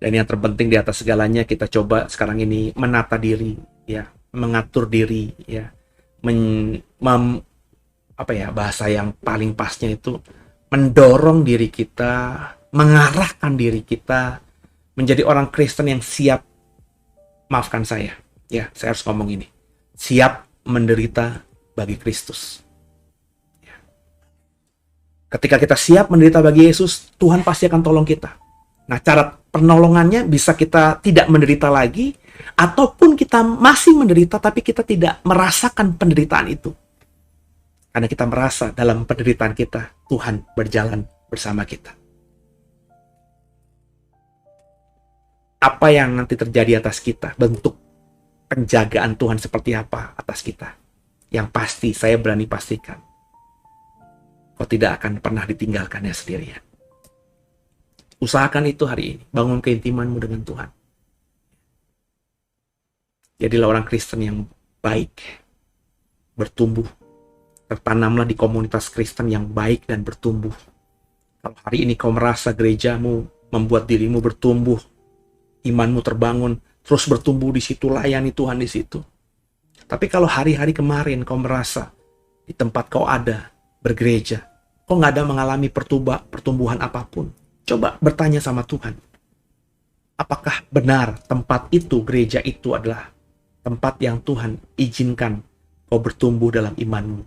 Dan yang terpenting di atas segalanya, kita coba sekarang ini menata diri, ya, mengatur diri, ya, bahasa yang paling pasnya itu mendorong diri kita, mengarahkan diri kita menjadi orang Kristen yang siap, maafkan saya, ya, saya harus ngomong ini, siap menderita bagi Kristus. Ya. Ketika kita siap menderita bagi Yesus, Tuhan pasti akan tolong kita. Nah, cara penolongannya bisa kita tidak menderita lagi, ataupun kita masih menderita tapi kita tidak merasakan penderitaan itu. Karena kita merasa dalam penderitaan kita, Tuhan berjalan bersama kita. Apa yang nanti terjadi atas kita, bentuk penjagaan Tuhan seperti apa atas kita. Yang pasti, saya berani pastikan, kau tidak akan pernah ditinggalkannya sendirian. Usahakan itu hari ini, bangun keintimanmu dengan Tuhan. Jadilah orang Kristen yang baik, bertumbuh, tertanamlah di komunitas Kristen yang baik dan bertumbuh. Kalau hari ini kau merasa gerejamu membuat dirimu bertumbuh, imanmu terbangun, terus bertumbuh di situ, layani Tuhan di situ. Tapi kalau hari-hari kemarin kau merasa di tempat kau ada, bergereja, kau nggak ada mengalami pertumbuhan apapun, coba bertanya sama Tuhan. Apakah benar tempat itu, gereja itu adalah tempat yang Tuhan izinkan kau bertumbuh dalam imanmu?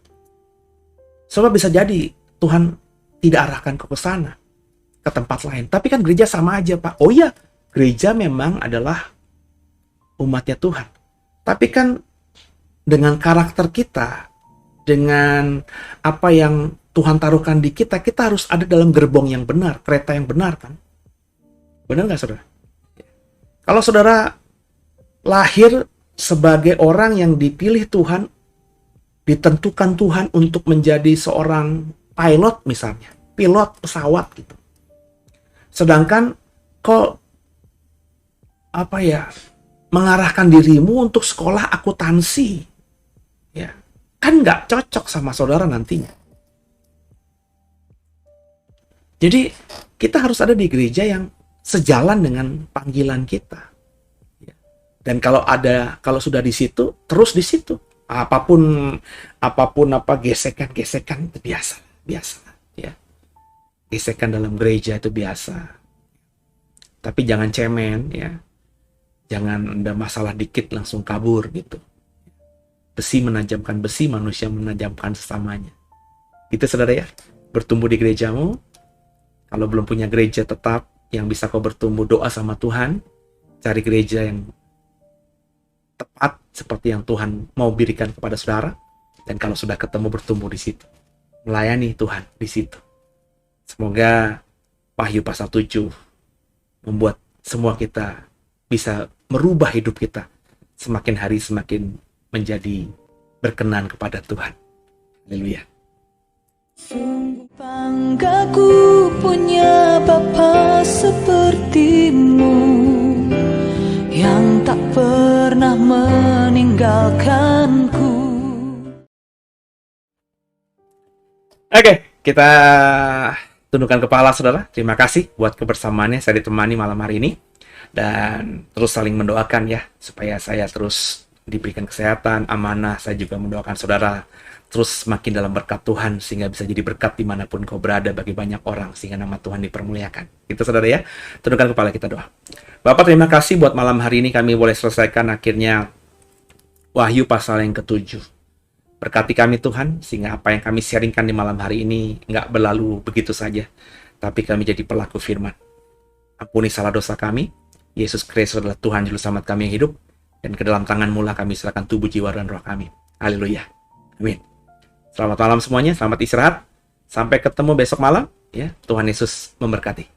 Sebab bisa jadi Tuhan tidak arahkan kau ke sana, ke tempat lain. Tapi kan gereja sama aja, Pak. Oh iya, gereja memang adalah umatnya Tuhan. Tapi kan dengan karakter kita, dengan apa yang Tuhan taruhkan di kita, kita harus ada dalam gerbong yang benar, kereta yang benar kan? Benar nggak, saudara? Kalau saudara lahir sebagai orang yang dipilih Tuhan, ditentukan Tuhan untuk menjadi seorang pilot misalnya, pilot pesawat gitu. Sedangkan kok mengarahkan dirimu untuk sekolah akuntansi, ya kan nggak cocok sama saudara nantinya. Jadi kita harus ada di gereja yang sejalan dengan panggilan kita. Dan kalau sudah di situ, terus di situ. Apapun gesekan itu biasa ya. Gesekan dalam gereja itu biasa. Tapi jangan cemen ya. Jangan ada masalah dikit langsung kabur gitu. Besi menajamkan besi, manusia menajamkan sesamanya. Itu saudara ya, bertumbuh di gerejamu. Kalau belum punya gereja tetap yang bisa kau bertumbuh, doa sama Tuhan. Cari gereja yang tepat seperti yang Tuhan mau berikan kepada saudara. Dan kalau sudah ketemu, bertumbuh di situ. Melayani Tuhan di situ. Semoga Wahyu pasal 7 membuat semua kita bisa merubah hidup kita. Semakin hari semakin menjadi berkenan kepada Tuhan. Haleluya. Sungguh banggaku punya Bapa sepertimu, yang tak pernah meninggalkanku. Oke, kita tundukkan kepala saudara. Terima kasih buat kebersamaannya. Saya ditemani malam hari ini. Dan terus saling mendoakan ya, supaya saya terus diberikan kesehatan, amanah. Saya juga mendoakan saudara terus makin dalam berkat Tuhan, sehingga bisa jadi berkat dimanapun kau berada bagi banyak orang, sehingga nama Tuhan dipermuliakan. Itu saudara ya, tundukkan kepala kita doa. Bapak, terima kasih buat malam hari ini kami boleh selesaikan akhirnya Wahyu pasal yang ke-7. Berkati kami Tuhan, sehingga apa yang kami sharingkan di malam hari ini nggak berlalu begitu saja, tapi kami jadi pelaku firman. Ampuni salah dosa kami. Yesus Kristus adalah Tuhan Juru Selamat kami yang hidup, dan ke dalam tangan-Mu lah kami serahkan tubuh, jiwa, dan roh kami. Haleluya. Amin. Selamat malam semuanya, selamat istirahat. Sampai ketemu besok malam. Ya, Tuhan Yesus memberkati.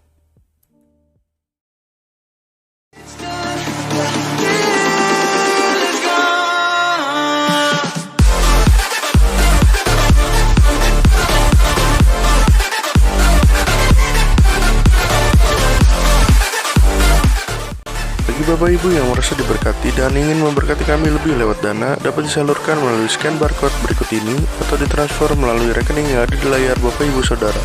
Bapak Ibu yang merasa diberkati dan ingin memberkati kami lebih lewat dana, dapat disalurkan melalui scan barcode berikut ini atau ditransfer melalui rekening yang ada di layar Bapak Ibu Saudara.